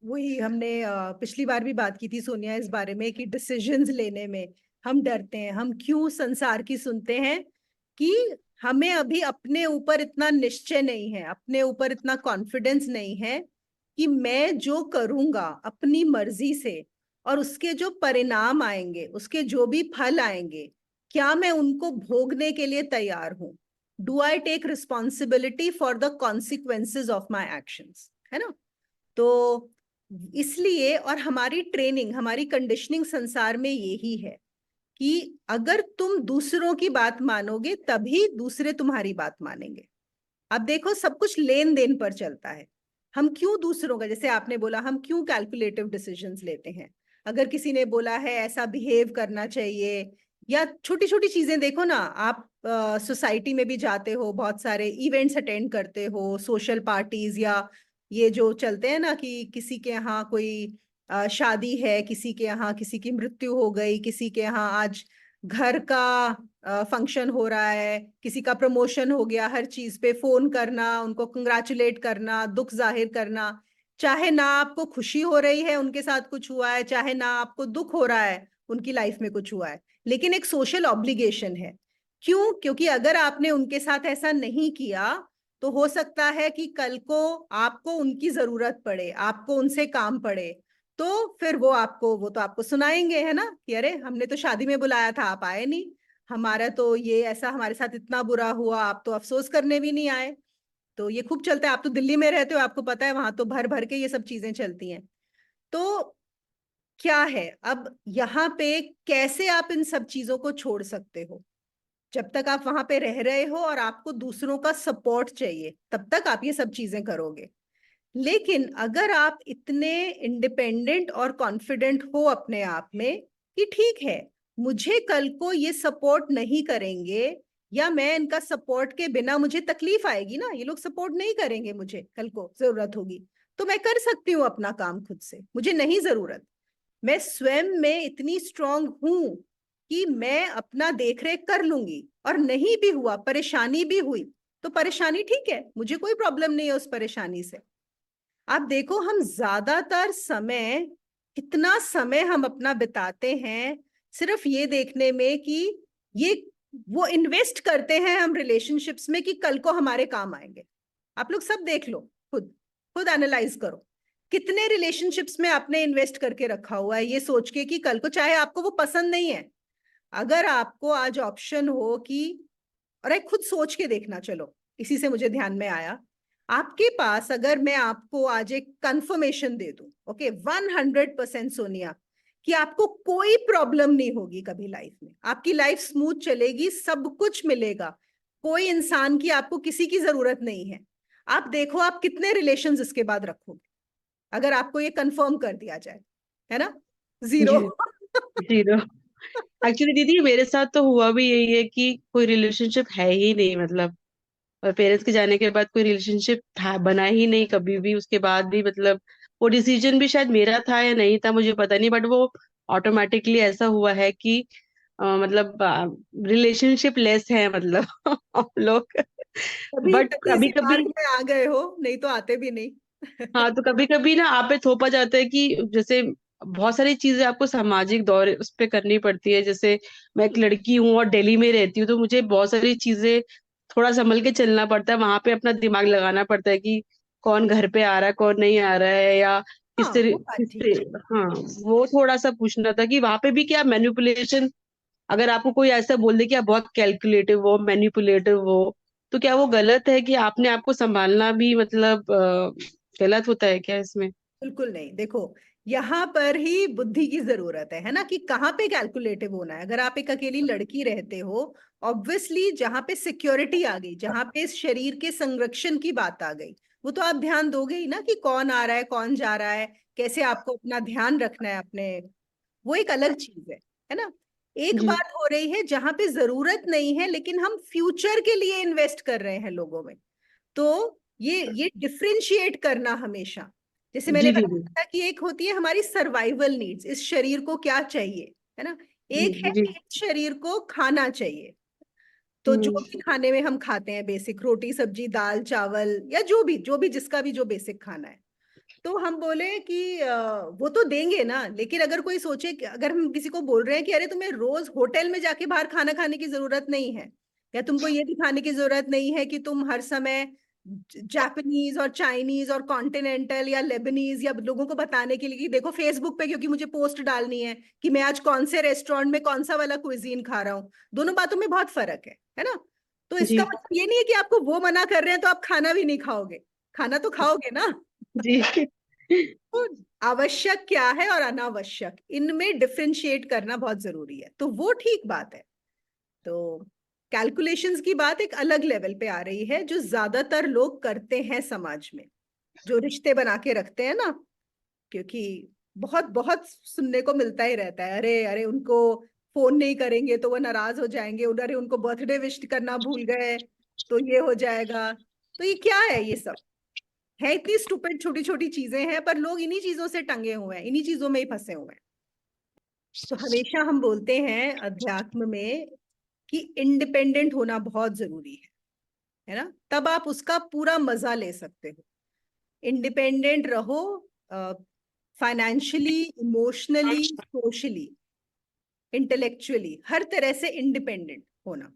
वही हमने पिछली बार भी बात की थी सोनिया इस बारे में कि डिसीजंस लेने में हम डरते हैं। हम क्यों संसार की सुनते हैं? कि हमें अभी अपने ऊपर इतना निश्चय नहीं है, अपने ऊपर इतना कॉन्फिडेंस नहीं है कि मैं जो करूंगा अपनी मर्जी से और उसके जो परिणाम आएंगे, उसके जो भी फल आएंगे, क्या मैं उनको भोगने के लिए तैयार हूं? Do I take responsibility for the consequences of my actions, है ना? तो इसलिए, और हमारी ट्रेनिंग, हमारी कंडीशनिंग संसार में यही है कि अगर तुम दूसरों की बात मानोगे तभी दूसरे तुम्हारी बात मानेंगे। अब देखो, सब कुछ लेन देन पर चलता है। हम क्यों दूसरों का, जैसे आपने बोला, हम क्यों कैलकुलेटिव डिसीजंस लेते हैं? अगर किसी ने बोला है ऐसा बिहेव करना चाहिए, या छोटी छोटी चीजें देखो ना, आप सोसाइटी में भी जाते हो, बहुत सारे इवेंट्स अटेंड करते हो, सोशल पार्टीज, या ये जो चलते हैं ना कि किसी के यहाँ कोई शादी है, किसी के यहाँ किसी की मृत्यु हो गई, किसी के यहाँ आज घर का फंक्शन हो रहा है, किसी का प्रमोशन हो गया, हर चीज पे फोन करना, उनको कंग्रेचुलेट करना, दुख जाहिर करना, चाहे ना आपको खुशी हो रही है उनके साथ कुछ हुआ है, चाहे ना आपको दुख हो रहा है उनकी लाइफ में कुछ हुआ है, लेकिन एक सोशल ऑब्लिगेशन है। क्यों? क्योंकि अगर आपने उनके साथ ऐसा नहीं किया तो हो सकता है कि कल को आपको उनकी जरूरत पड़े, आपको उनसे काम पड़े, तो फिर वो तो आपको सुनाएंगे, है ना, कि अरे हमने तो शादी में बुलाया था, आप आए नहीं, हमारा तो ये ऐसा, हमारे साथ इतना बुरा हुआ, आप तो अफसोस करने भी नहीं आए। तो ये खूब चलता है, आप तो दिल्ली में रहते हो, आपको पता है, वहां तो भर भर के ये सब चीजें चलती हैं। तो क्या है अब यहाँ पे, कैसे आप इन सब चीजों को छोड़ सकते हो? जब तक आप वहां पे रह रहे हो और आपको दूसरों का सपोर्ट चाहिए, तब तक आप ये सब चीजें करोगे। लेकिन अगर आप इतने इंडिपेंडेंट और कॉन्फिडेंट हो अपने आप में कि ठीक है, मुझे कल को ये सपोर्ट नहीं करेंगे, या मैं इनका सपोर्ट के बिना मुझे तकलीफ आएगी ना, ये लोग सपोर्ट नहीं करेंगे, मुझे कल को जरूरत होगी, तो मैं कर सकती हूँ अपना काम खुद से, मुझे नहीं जरूरत। मैं स्वयं में इतनी स्ट्रांग हूं कि मैं अपना देखरेख कर लूंगी, और नहीं भी हुआ, परेशानी भी हुई, तो परेशानी ठीक है, मुझे कोई प्रॉब्लम नहीं है उस परेशानी से। आप देखो, हम ज्यादातर समय, कितना समय हम अपना बिताते हैं सिर्फ ये देखने में कि ये, वो इन्वेस्ट करते हैं हम रिलेशनशिप्स में कि कल को हमारे काम आएंगे। आप लोग सब देख लो, खुद खुद एनालाइज करो, कितने रिलेशनशिप्स में आपने इन्वेस्ट करके रखा हुआ है ये सोच के कि कल को, चाहे आपको वो पसंद नहीं है, अगर आपको आज ऑप्शन हो कि, और एक खुद सोच के देखना, चलो इसी से मुझे ध्यान में आया, आपके पास अगर मैं आपको आज एक कंफर्मेशन दे दूं, ओके, 100% सोनिया, कि आपको कोई प्रॉब्लम नहीं होगी कभी लाइफ में, आपकी लाइफ स्मूथ चलेगी, सब कुछ मिलेगा, कोई इंसान की, आपको किसी की जरूरत नहीं है, आप देखो आप कितने रिलेशंस इसके बाद रखोगे अगर आपको ये कंफर्म कर दिया जाए, है ना? जीरो। जीरो। एक्चुअली दीदी मेरे साथ तो हुआ भी यही है कि कोई रिलेशनशिप है ही नहीं, मतलब और पेरेंट्स के जाने के बाद कोई रिलेशनशिप बना ही नहीं कभी भी। उसके बाद भी मतलब वो डिसीजन भी शायद मेरा था या नहीं था मुझे पता नहीं, बट वो ऑटोमेटिकली ऐसा हुआ है कि मतलब रिलेशनशिप लेस है मतलब हम लोग। तभी बट तभी कभी इसी कभी, मार्ग में आ गए हो, नहीं तो आते भी नहीं। हाँ तो कभी कभी ना आप पे थोपा जाता है कि जैसे बहुत सारी चीजें आपको सामाजिक दौर उस पे करनी पड़ती है। जैसे मैं एक लड़की हूँ और दिल्ली में रहती हूँ, तो मुझे बहुत सारी चीजें थोड़ा संभल के चलना पड़ता है, वहां पे अपना दिमाग लगाना पड़ता है कि कौन घर पे आ रहा है कौन नहीं आ रहा है, या हाँ, किससे वो बात किससे। ठीक है। हाँ, वो थोड़ा सा पूछना था कि वहां पे भी क्या मैनिपुलेशन, अगर आपको कोई ऐसा बोल दे कि आप बहुत कैलकुलेटिव हो मैनिपुलेटिव हो, तो क्या वो गलत है कि आपने आपको संभालना भी मतलब गलत होता है क्या इसमें? बिल्कुल नहीं, देखो, यहाँ पर ही बुद्धि की जरूरत है ना, कि कहाँ पे कैलकुलेटिव होना है। अगर आप एक अकेली लड़की रहते हो, ऑब्वियसली जहाँ पे सिक्योरिटी आ गई, जहाँ पे इस शरीर के संरक्षण की बात आ गई, वो तो आप ध्यान दोगे ही ना, कि कौन आ रहा है कौन जा रहा है, कैसे आपको अपना ध्यान रखना है अपने, वो एक अलग चीज है ना? एक जी बात हो रही है जहां पे जरूरत नहीं है लेकिन हम फ्यूचर के लिए इन्वेस्ट कर रहे हैं लोगों में, तो ये डिफरेंशिएट करना हमेशा। जैसे मैंने जी दीदी। बताया था कि एक होती है हमारी सर्वाइवल नीड्स, इस शरीर को क्या चाहिए, है ना? जी एक है जी। कि इस शरीर को खाना चाहिए, तो जो हम्म। भी खाने में हम खाते हैं, बेसिक रोटी सब्जी दाल चावल, या जो भी जिसका भी जो बेसिक खाना है, तो हम बोले कि वो तो देंगे ना, लेकिन अगर कोई सोचे कि अगर हम किसी को बोल रहे हैं कि अरे तुम्हें रोज होटल में जाके बाहर खाना खाने की जरूरत नहीं है, या तुमको ये दिखाने की जरूरत नहीं है कि तुम हर समय जापानीज और चाइनीज और कॉन्टिनेंटल या लेबनीज, या लोगों को बताने के लिए कि देखो फेसबुक पे, क्योंकि मुझे पोस्ट डालनी है कि मैं आज कौन से रेस्टोरेंट में कौन सा वाला कुइजीन खा रहा हूँ, दोनों बातों में बहुत फर्क है ना। तो जी इसका मतलब ये नहीं है कि आपको वो मना कर रहे हैं तो आप खाना भी नहीं खाओगे, खाना तो खाओगे ना। जी तो आवश्यक क्या है और अनावश्यक, इनमें डिफरेंशिएट करना बहुत जरूरी है, तो वो ठीक बात है। तो कैलकुलेशंस की बात एक अलग लेवल पे आ रही है, जो ज्यादातर लोग करते हैं समाज में, जो रिश्ते बना के रखते हैं ना, क्योंकि बहुत बहुत सुनने को मिलता ही रहता है, अरे अरे उनको फोन नहीं करेंगे तो वो नाराज हो जाएंगे, अरे उनको बर्थडे विश करना भूल गए तो ये हो जाएगा। तो ये क्या है, ये सब है इतनी स्टूपिड छोटी छोटी चीजें हैं, पर लोग इन्हीं चीजों से टंगे हुए हैं, इन्हीं चीजों में ही फंसे हुए हैं। तो हमेशा हम बोलते हैं अध्यात्म में कि इंडिपेंडेंट होना बहुत जरूरी है ना, तब आप उसका पूरा मजा ले सकते हो। इंडिपेंडेंट रहो, फाइनेंशियली, इमोशनली, सोशली, इंटेलेक्चुअली, हर तरह से इंडिपेंडेंट होना,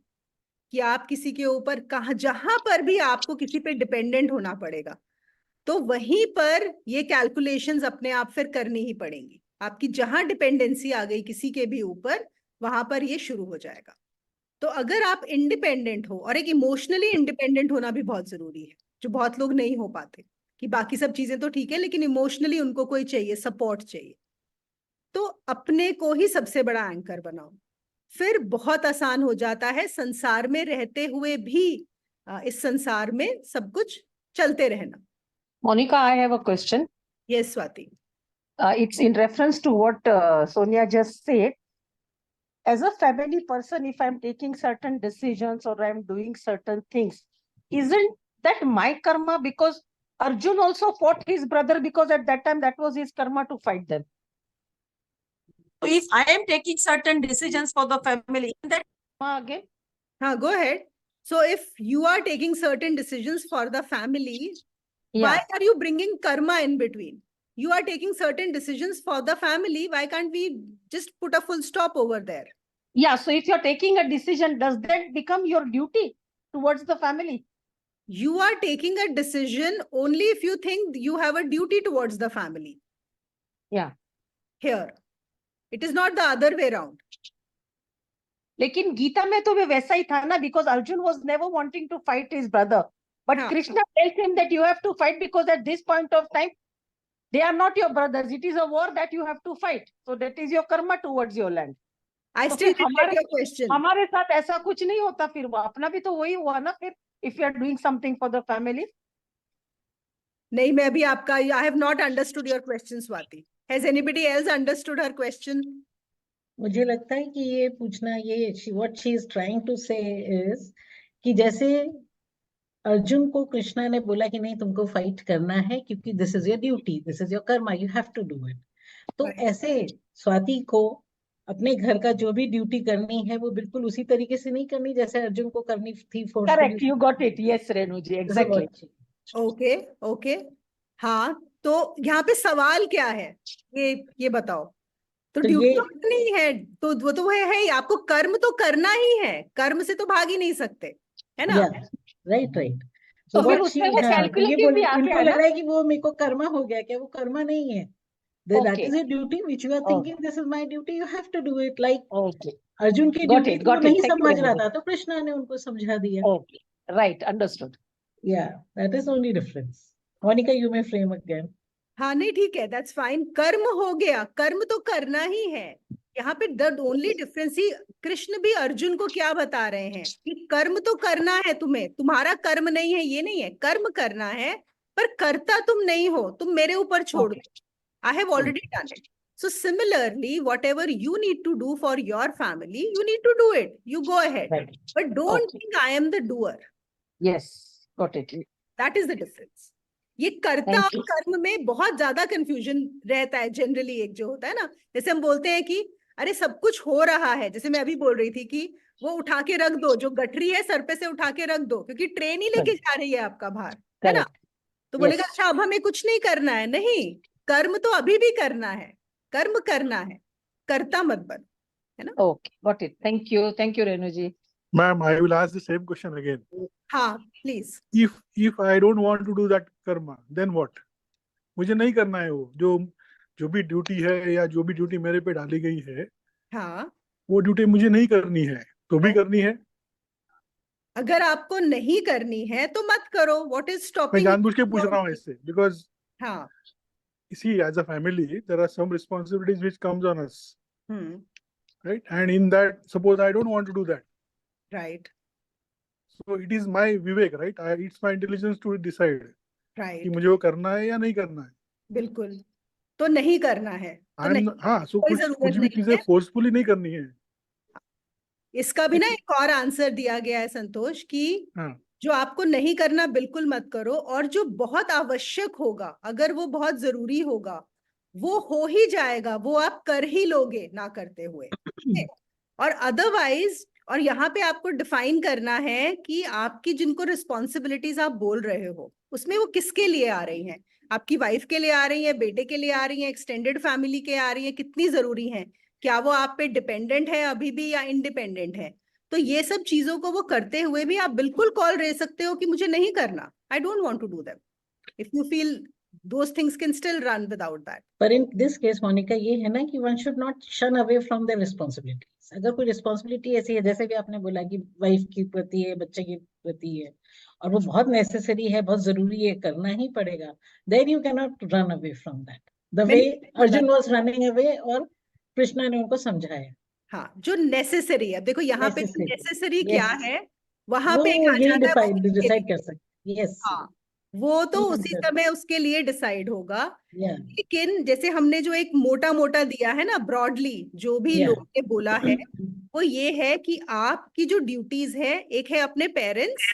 कि आप किसी के ऊपर कहाँ जहां पर भी आपको किसी पे डिपेंडेंट होना पड़ेगा, तो वहीं पर ये कैलकुलेशंस अपने आप फिर करनी ही पड़ेंगी। आपकी जहां डिपेंडेंसी आ गई किसी के भी ऊपर, वहां पर ये शुरू हो जाएगा। तो अगर आप इंडिपेंडेंट हो, और एक इमोशनली इंडिपेंडेंट होना भी बहुत जरूरी है, जो बहुत लोग नहीं हो पाते, कि बाकी सब चीजें तो ठीक है लेकिन इमोशनली उनको कोई चाहिए, सपोर्ट चाहिए, तो अपने को ही सबसे बड़ा एंकर बनाओ, फिर बहुत आसान हो जाता है संसार में रहते हुए भी इस संसार में सब कुछ चलते रहना। Monica, I have a question. ये Swati. It's in reference to what Sonia just said. As a family person, if I'm taking certain decisions or I'm doing certain things, isn't that my karma? Because Arjun also fought his brother because at that time that was his karma to fight them. So if I am taking certain decisions for the family, isn't that karma again? हाँ, go ahead. So if you are taking certain decisions for the family, why are you bringing karma in between? You are taking certain decisions for the family. Why can't we just put a full stop over there? Yeah, so if you're taking a decision, does that become your duty towards the family? You are taking a decision only if you think you have a duty towards the family. Yeah. Here. It is not the other way around. लेकिन गीता में तो वे वैसा ही था ना, because Arjun was never wanting to fight his brother. But हाँ. Krishna tells him that you have to fight because at this point of time, they are not your brothers. It is a war that you have to fight. So that is your karma towards your land. I तो still फिर didn't get your question. हमारे साथ ऐसा कुछ नहीं होता, फिर वो अपना भी तो वही हुआ ना फिर, if you are doing something for the family. नहीं, मैं अभी आपका, I have not understood your question, Swati. Has anybody else understood her question? मुझे लगता है कि ये पूछना, ये what she is trying to say is कि जैसे अर्जुन को कृष्णा ने बोला कि नहीं तुमको फाइट करना है क्योंकि this is your duty, this is your karma, you have to do it. तो ऐसे स्वाति को अपने घर का जो भी ड्यूटी करनी है वो बिल्कुल उसी तरीके से नहीं करनी जैसे अर्जुन को करनी थी। Correct, you got it. Yes, Renu ji, exactly. Okay okay. हाँ, तो यहाँ पे सवाल क्या है, ये बताओ। तो ड्यूटी तो करनी है, तो वो तो है ही, आपको कर्म तो करना ही है, कर्म से तो भाग ही नहीं सकते, है ना। Right right. तो फिर उसमें वो कैलकुलेटिव भी आ गया लग रहा है कि वो मेरे को कर्मा हो गया, क्या वो कर्मा नहीं है। That is a duty which you are thinking, this is my duty, you have to do it. Like Arjun की ड्यूटी को नहीं समझ रहा था तो कृष्णा ने उनको समझा दिया। Okay, right, understood. Yeah, that is only difference. Monica, you may frame again. हाँ नहीं ठीक है, दैट्स फाइन। कर्म हो गया, कर्म तो करना ही है। यहाँ पे द ओनली डिफरेंस ही, कृष्ण भी अर्जुन को क्या बता रहे हैं कि कर्म तो करना है तुम्हें, तुम्हारा कर्म नहीं है, ये नहीं है, कर्म करना है, पर करता तुम नहीं हो, तुम मेरे ऊपर छोड़ दो। I have already done it. So similarly, whatever you need to do for your family, you need to do it. You go ahead. Right. But don't think I am the doer. Yes, got it. That is the difference. ये कर्ता और कर्म में बहुत ज्यादा confusion रहता है generally. एक जो होता है ना, जैसे हम बोलते हैं कि अरे सब कुछ हो रहा है, जैसे मैं अभी बोल रही थी कि वो उठा के रख दो, जो गठरी है सर पे से उठा के रख दो, क्योंकि ट्रेन ही लेके जा रही है आपका भार, है ना। तो बोलेगा अच्छा अब हमें कुछ नहीं करना है, नहीं, कर्म तो अभी भी करना है, कर्म करना है, कर्ता मत बन, है ना। Okay, got it. Thank you, Renu ji. Ma'am, I will ask the same question again. हाँ please. If I don't want to do that karma, then what? मुझे नहीं करना है वो जो भी ड्यूटी है या जो भी ड्यूटी मेरे पे डाली गई है, हाँ, वो ड्यूटी मुझे नहीं करनी है तो भी करनी है। अगर आपको नहीं करनी है तो मत करो। व्हाट इज मैं स्टॉपिंग? जानबूझ के पूछ रहा हूँ इससे, बिकॉज हाँ। see, as a family there are some responsibilities which comes on us, hmm. right? And in that, suppose I don't want to do that, right so it is my vivek, right? It's my intelligence to decide कि right, मुझे वो करना है या नहीं करना है। बिल्कुल। तो नहीं करना है तो नहीं, हाँ, so कोई कुछ जरूरत भी नहीं चीजें है। फोर्सफुली नहीं करनी है। इसका भी ना एक और आंसर दिया गया है संतोष कि हाँ, जो आपको नहीं करना बिल्कुल मत करो, और जो बहुत आवश्यक होगा, अगर वो बहुत जरूरी होगा, वो हो ही जाएगा, वो आप कर ही लोगे ना करते हुए। ठीक? और अदरवाइज, और यहाँ पे आपको डिफाइन करना है कि आपकी जिनको रिस्पॉन्सिबिलिटीज आप बोल रहे हो उसमें वो किसके लिए आ रही हैं। आपकी वाइफ के लिए आ रही है, बेटे के लिए आ रही है, एक्सटेंडेड फैमिली के आ रही है, कितनी जरूरी है, क्या वो आप पे डिपेंडेंट है अभी भी या इंडिपेंडेंट है। तो ये सब चीजों को वो करते हुए भी आप बिल्कुल कॉल ले सकते हो कि मुझे नहीं करना, I don't want to do that, if you feel those things can still run without that. पर इन दिस केस मोनिका ये है ना कि वन शुड नॉट शन अवे फ्रॉम द रिस्पॉन्सिबिलिटीज। अगर कोई रिस्पॉन्सिबिलिटी ऐसी है, जैसे भी आपने बोला कि वाइफ की प्रति है, बच्चे की प्रति है, और वो बहुत नेसेसरी है, बहुत जरूरी है, करना ही पड़ेगा, then you can not run away from that the way Arjun was running away और कृष्णा ने उनको समझाया। हाँ, जो नेसेसरी है, देखो यहाँ पे नेसेसरी क्या Yes. है, वहां वो पे एक आ यही जाता है वो किसके डिसाइड लिए। कर सकते। यस, हाँ, वो तो ये उसी concept. समय उसके लिए डिसाइड होगा। या लेकिन जैसे हमने जो एक मोटा मोटा दिया है ना, ब्रॉडली जो भी Yeah. लोगों ने बोला है, वो ये है कि आपकी जो ड्यूटीज है, एक है अपने पेरेंट्स,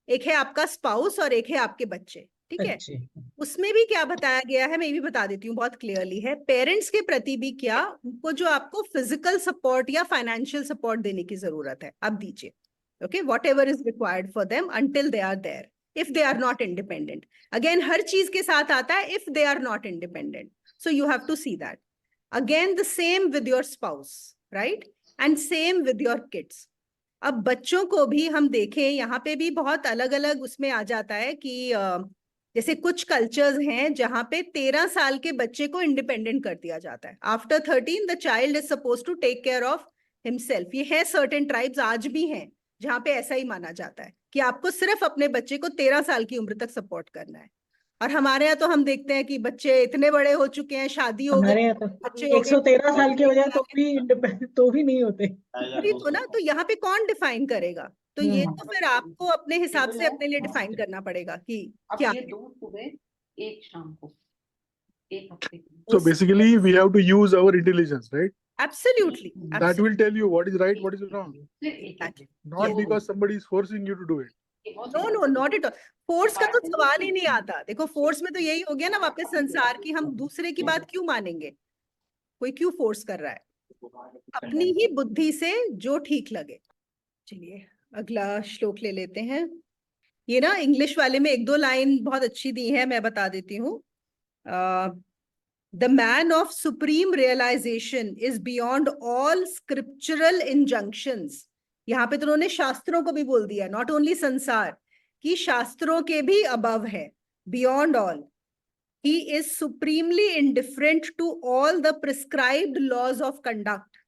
एक है आपका स्पाउस, और एक है आपके बच्चे। ठीक है, अच्छे उसमें भी क्या बताया गया है, मैं ये भी बता देती हूँ, बहुत क्लियरली है। पेरेंट्स के प्रति भी क्या, उनको जो आपको फिजिकल सपोर्ट या फाइनेंशियल सपोर्ट देने की जरूरत है, आप दीजिए। Okay, whatever is required for them until they are there, if they are not independent. Again, हर चीज के साथ आता है if they are not independent, so you have to see that. Again the same with your spouse, right, and same with your kids. अब बच्चों को भी हम देखें, यहाँ पे भी बहुत अलग अलग उसमें आ जाता है कि जैसे कुछ कल्चर्स हैं जहां पे 13 साल के बच्चे को इंडिपेंडेंट कर दिया जाता है। After 13 the child is suppose to take care of himself. ये है, सर्टेन ट्राइब्स आज भी हैं जहां पे ऐसा ही माना जाता है कि आपको सिर्फ अपने बच्चे को 13 साल की उम्र तक सपोर्ट करना है। और हमारे यहाँ तो हम देखते हैं कि बच्चे इतने बड़े हो चुके हैं, शादी हो हमारे गई, यहाँ तो बच्चे हो गए, 113 साल के हो जाए तो भी तो भी नहीं होते। वही तो ना। तो यहाँ पे कौन डिफाइन करेगा? तो ये तो फिर आपको अपने हिसाब से अपने लिए डिफाइन करना पड़ेगा कि क्या है। दो सुबह एक शाम को एक हफ्ते so basically we have to use our intelligence, right? Absolutely, That will tell you what is right, what is wrong, not Yes. because somebody is forcing you to do it. No no, not at all. Force का तो सवाल ही नहीं आता। देखो, force में तो यही हो गया ना वापस संसार की, हम दूसरे की बात क्यों मानेंगे, कोई क्यों फोर्स कर रहा है, अपनी ही बुद्धि से जो ठीक लगे। चलिए अगला श्लोक ले लेते हैं। ये ना इंग्लिश वाले में एक दो लाइन बहुत अच्छी दी है, मैं बता देती हूँ। The man of supreme realisation is beyond all scriptural injunctions. यहाँ पे तो उन्होंने शास्त्रों को भी बोल दिया, नॉट ओनली संसार की, शास्त्रों के भी अबव है, beyond all. He is supremely indifferent to all the prescribed laws of conduct,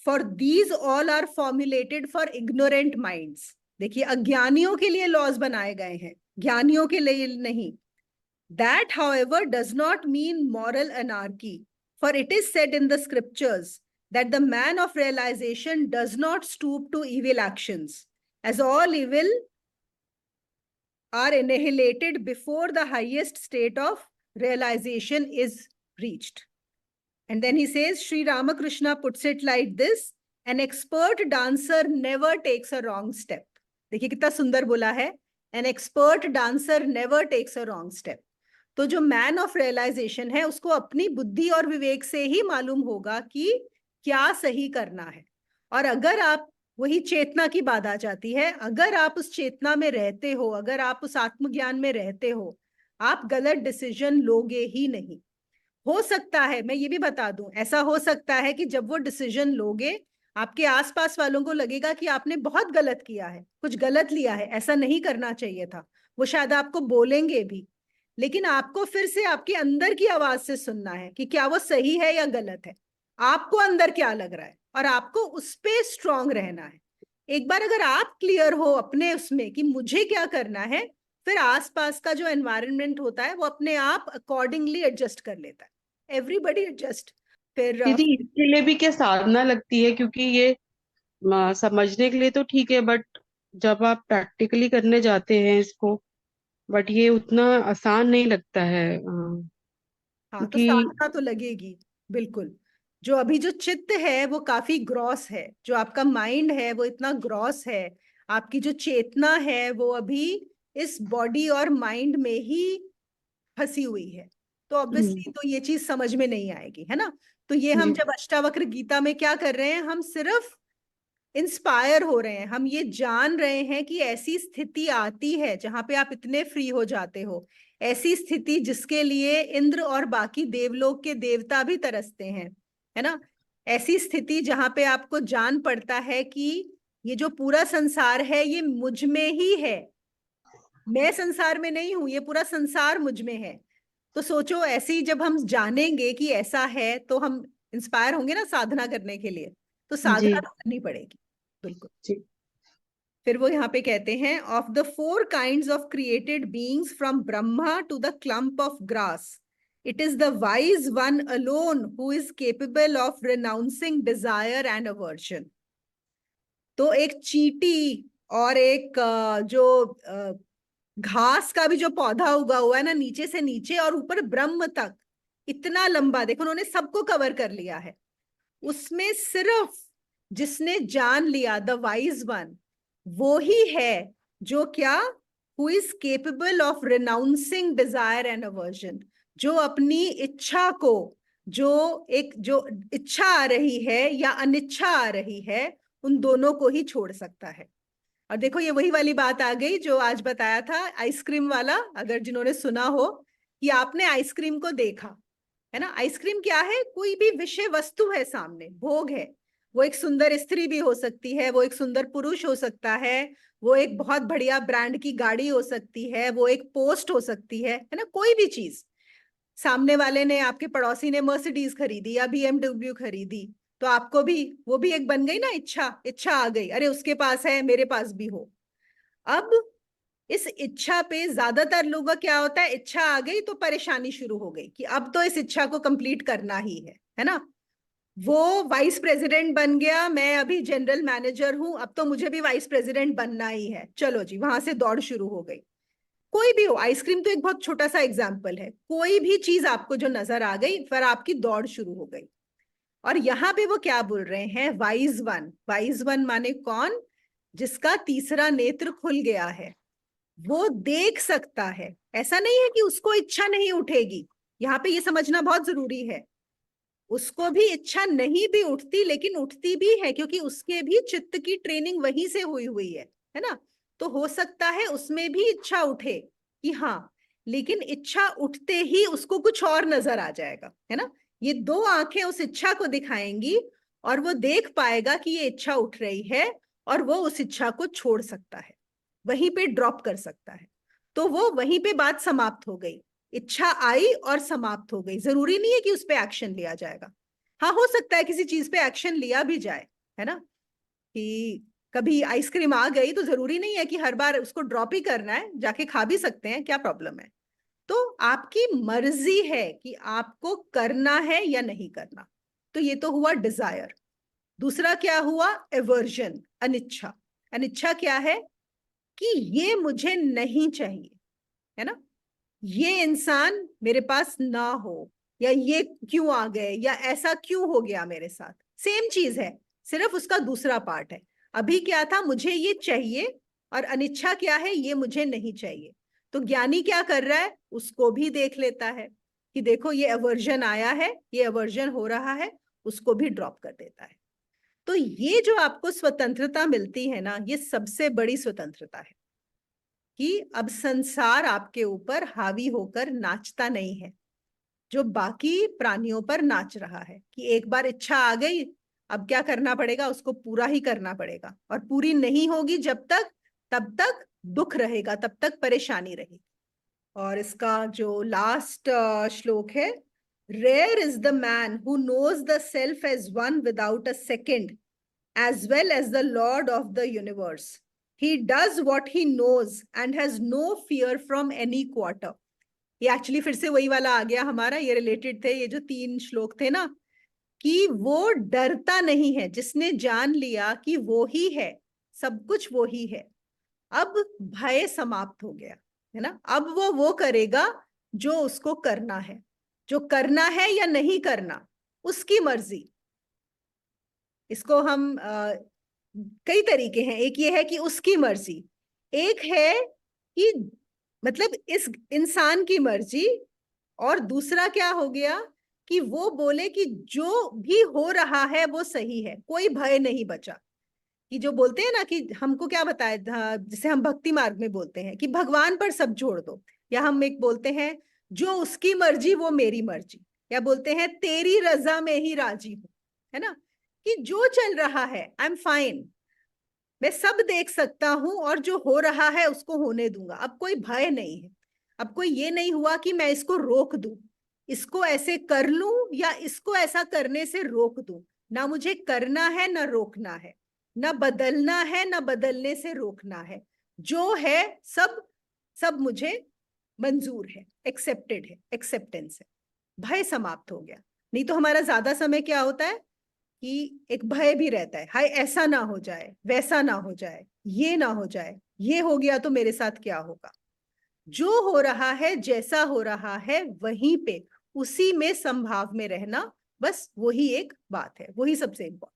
for these all are formulated for ignorant minds. देखिए, अज्ञानियों के लिए लॉज बनाए गए हैं, ज्ञानियों के लिए नहीं। That, however, does not mean moral anarchy, for it is said in the scriptures that the man of realization does not stoop to evil actions, as all evil are annihilated before the highest state of realization is reached. And then he says, Sri Ramakrishna puts it like this: an expert dancer never takes a wrong step. देखिए कितना सुंदर बोला है, an expert dancer never takes a wrong step. तो जो man of realisation है, उसको अपनी बुद्धि और विवेक से ही मालूम होगा कि क्या सही करना है। और अगर आप, वही चेतना की बात आ जाती है, अगर आप उस चेतना में रहते हो, अगर आप उस आत्मज्ञान में रहते हो, आप गलत डिसीजन लोगे ही नहीं। हो सकता है, मैं ये भी बता दूं, ऐसा हो सकता है कि जब वो डिसीजन लोगे आपके आसपास वालों को लगेगा कि आपने बहुत गलत किया है, कुछ गलत लिया है, ऐसा नहीं करना चाहिए था। वो शायद आपको बोलेंगे भी, लेकिन आपको फिर से आपके अंदर की आवाज से सुनना है कि क्या वो सही है या गलत है, आपको अंदर क्या लग रहा है, और आपको उस पे स्ट्रांग रहना है। एक बार अगर आप क्लियर हो अपने उसमें कि मुझे क्या करना है, फिर आसपास का जो एनवायरनमेंट होता है वो अपने आप अकॉर्डिंगली एडजस्ट कर लेता है, एवरीबडी एडजस्ट। फिर दीदी इसके लिए भी क्या साधना लगती है? क्योंकि ये समझने के लिए तो ठीक है, बट जब आप प्रैक्टिकली करने जाते हैं इसको, बट ये उतना आसान नहीं लगता है हाँ, तो क्योंकि साधना तो लगेगी, बिल्कुल। जो अभी जो चित्त है वो काफी ग्रॉस है, जो आपका माइंड है वो इतना ग्रॉस है, आपकी जो चेतना है वो अभी इस बॉडी और माइंड में ही फंसी हुई है। तो ऑब्वियसली तो ये चीज समझ में नहीं आएगी, है ना। तो ये हम जी जब अष्टावक्र गीता में क्या कर रहे हैं, हम सिर्फ इंस्पायर हो रहे हैं, हम ये जान रहे हैं कि ऐसी स्थिति आती है जहां पे आप इतने फ्री हो जाते हो, ऐसी स्थिति जिसके लिए इंद्र और बाकी देवलोक के देवता भी तरसते हैं, है ना। ऐसी स्थिति जहां पे आपको जान पड़ता है कि ये जो पूरा संसार है ये मुझ में ही है, मैं संसार में नहीं हूं, ये पूरा संसार मुझ में है। तो सोचो, ऐसे ही जब हम जानेंगे कि ऐसा है तो हम इंस्पायर होंगे ना साधना करने के लिए। तो जी साधना तो करनी पड़ेगी, बिल्कुल। जी। फिर वो यहाँ पे कहते हैं, of the 4 kinds of created beings from Brahma to the clump of grass, it is the wise one alone who is capable of renouncing desire and aversion. तो एक चींटी और एक जो घास का भी जो पौधा उगा हुआ है ना, नीचे से नीचे और ऊपर ब्रह्म तक, इतना लंबा, देखो उन्होंने सबको कवर कर लिया है। उसमें सिर्फ जिसने जान लिया, द वाइज वन, वो ही है जो क्या, who is capable of renouncing desire and aversion, जो अपनी इच्छा को, जो इच्छा आ रही है या अनिच्छा आ रही है, उन दोनों को ही छोड़ सकता है। और देखो ये वही वाली बात आ गई जो आज बताया था आइसक्रीम वाला, अगर जिन्होंने सुना हो कि आपने आइसक्रीम को देखा, है ना। आइसक्रीम क्या है, कोई भी विषय वस्तु है सामने, भोग है। वो एक सुंदर स्त्री भी हो सकती है, वो एक सुंदर पुरुष हो सकता है, वो एक बहुत बढ़िया ब्रांड की गाड़ी हो सकती है, वो एक पोस्ट हो सकती है ना, कोई भी चीज। सामने वाले ने, आपके पड़ोसी ने मर्सिडीज खरीदी या BMW खरीदी, तो आपको भी, वो भी एक बन गई ना इच्छा, इच्छा आ गई, अरे उसके पास है मेरे पास भी हो। अब इस इच्छा पे ज्यादातर लोगों का क्या होता है, इच्छा आ गई तो परेशानी शुरू हो गई कि अब तो इस इच्छा को कंप्लीट करना ही है ना। वो वाइस प्रेसिडेंट बन गया, मैं अभी जनरल मैनेजर हूं, अब तो मुझे भी वाइस प्रेसिडेंट बनना ही है, चलो जी, वहां से दौड़ शुरू हो गई। कोई भी हो, आइसक्रीम तो एक बहुत छोटा सा एग्जाम्पल है, कोई भी चीज आपको जो नजर आ गई, फिर आपकी दौड़ शुरू हो गई। और यहाँ पे वो क्या बोल रहे हैं, वाइज वन। वाइज वन माने कौन, जिसका तीसरा नेत्र खुल गया है, वो देख सकता है। ऐसा नहीं है कि उसको इच्छा नहीं उठेगी, यहाँ पे ये समझना बहुत जरूरी है। उसको भी इच्छा नहीं भी उठती, लेकिन उठती भी है, क्योंकि उसके भी चित्त की ट्रेनिंग वहीं से हुई है ना। तो हो सकता है उसमें भी इच्छा उठे कि हाँ, लेकिन इच्छा उठते ही उसको कुछ और नजर आ जाएगा, है ना। ये 2 आंखें उस इच्छा को दिखाएंगी और वो देख पाएगा कि ये इच्छा उठ रही है, और वो उस इच्छा को छोड़ सकता है, वहीं पे ड्रॉप कर सकता है। तो वो वहीं पे बात समाप्त हो गई, इच्छा आई और समाप्त हो गई। जरूरी नहीं है कि उस पे एक्शन लिया जाएगा। हाँ, हो सकता है किसी चीज पे एक्शन लिया भी जाए, है ना, कि कभी आइसक्रीम आ गई तो जरूरी नहीं है कि हर बार उसको ड्रॉप ही करना है, जाके खा भी सकते हैं, क्या प्रॉब्लम है। तो आपकी मर्जी है कि आपको करना है या नहीं करना। तो ये तो हुआ डिजायर। दूसरा क्या हुआ, एवर्जन, अनिच्छा। अनिच्छा क्या है कि ये मुझे नहीं चाहिए, है ना, ये इंसान मेरे पास ना हो, या ये क्यों आ गए, या ऐसा क्यों हो गया मेरे साथ, सेम चीज है, सिर्फ उसका दूसरा पार्ट है। अभी क्या था, मुझे ये चाहिए, और अनिच्छा क्या है, ये मुझे नहीं चाहिए। तो ज्ञानी क्या कर रहा है, उसको भी देख लेता है कि देखो ये अवर्जन आया है, ये अवर्जन हो रहा है, उसको भी ड्रॉप कर देता है। तो ये जो आपको स्वतंत्रता मिलती है ना, ये सबसे बड़ी स्वतंत्रता है कि अब संसार आपके ऊपर हावी होकर नाचता नहीं है, जो बाकी प्राणियों पर नाच रहा है कि एक बार इच्छा आ गई अब क्या करना पड़ेगा, उसको पूरा ही करना पड़ेगा, और पूरी नहीं होगी जब तक, तब तक दुख रहेगा, तब तक परेशानी रहेगी। और इसका जो लास्ट श्लोक है, rare is the man who knows the self as one without a second, as well as the Lord of the universe. He does what he knows and has no fear from any quarter. ये actually फिर से वही वाला आ गया हमारा, ये related थे, ये जो 3 श्लोक थे ना, कि वो डरता नहीं है, जिसने जान लिया कि वो ही है, सब कुछ वो ही है, अब भय समाप्त हो गया, है ना। अब वो करेगा जो उसको करना है, जो करना है या नहीं करना उसकी मर्जी। इसको हम कई तरीके हैं, एक ये है कि उसकी मर्जी, एक है कि मतलब इस इंसान की मर्जी, और दूसरा क्या हो गया कि वो बोले कि जो भी हो रहा है वो सही है, कोई भय नहीं बचा। कि जो बोलते हैं ना कि हमको क्या बताया, जिसे हम भक्ति मार्ग में बोलते हैं कि भगवान पर सब छोड़ दो, या हम एक बोलते हैं जो उसकी मर्जी वो मेरी मर्जी, या बोलते हैं तेरी रजा में ही राजी हूं, है ना, कि जो चल रहा है आई एम फाइन, मैं सब देख सकता हूं और जो हो रहा है उसको होने दूंगा। अब कोई भय नहीं है, अब कोई ये नहीं हुआ कि मैं इसको रोक दूं, इसको ऐसे कर लूं या इसको ऐसा करने से रोक दूं। ना मुझे करना है ना रोकना है, ना बदलना है ना बदलने से रोकना है, जो है सब सब मुझे मंजूर है, एक्सेप्टेड है, एक्सेप्टेंस है, भय समाप्त हो गया। नहीं तो हमारा ज्यादा समय क्या होता है कि एक भय भी रहता है, हाय ऐसा ना हो जाए, वैसा ना हो जाए, ये ना हो जाए, ये हो गया तो मेरे साथ क्या होगा। जो हो रहा है, जैसा हो रहा है वहीं पे, उसी में संभाव में रहना, बस वही एक बात है, वही सबसे इम्पोर्टेंट।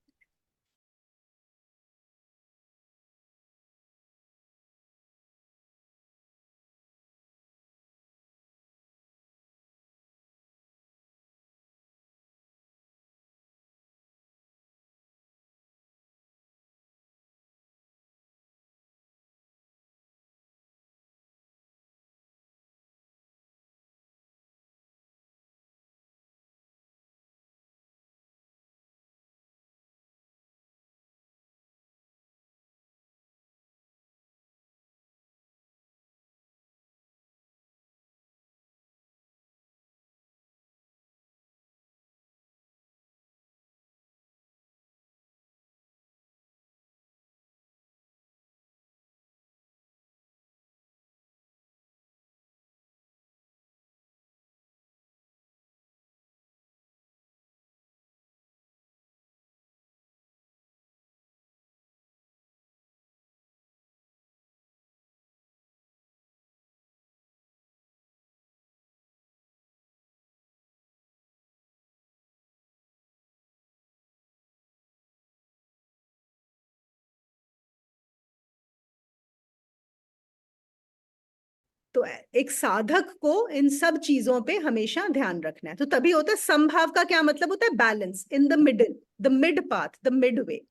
तो एक साधक को इन सब चीजों पे हमेशा ध्यान रखना है, तो तभी होता है संभाव का क्या मतलब होता है, balance in the middle, the mid path, the mid way,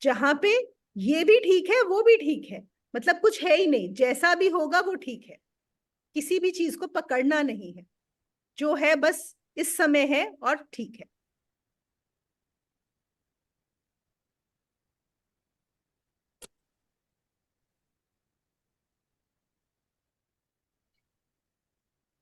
जहां पे ये भी ठीक है वो भी ठीक है, मतलब कुछ है ही नहीं, जैसा भी होगा वो ठीक है, किसी भी चीज को पकड़ना नहीं है, जो है बस इस समय है और ठीक है।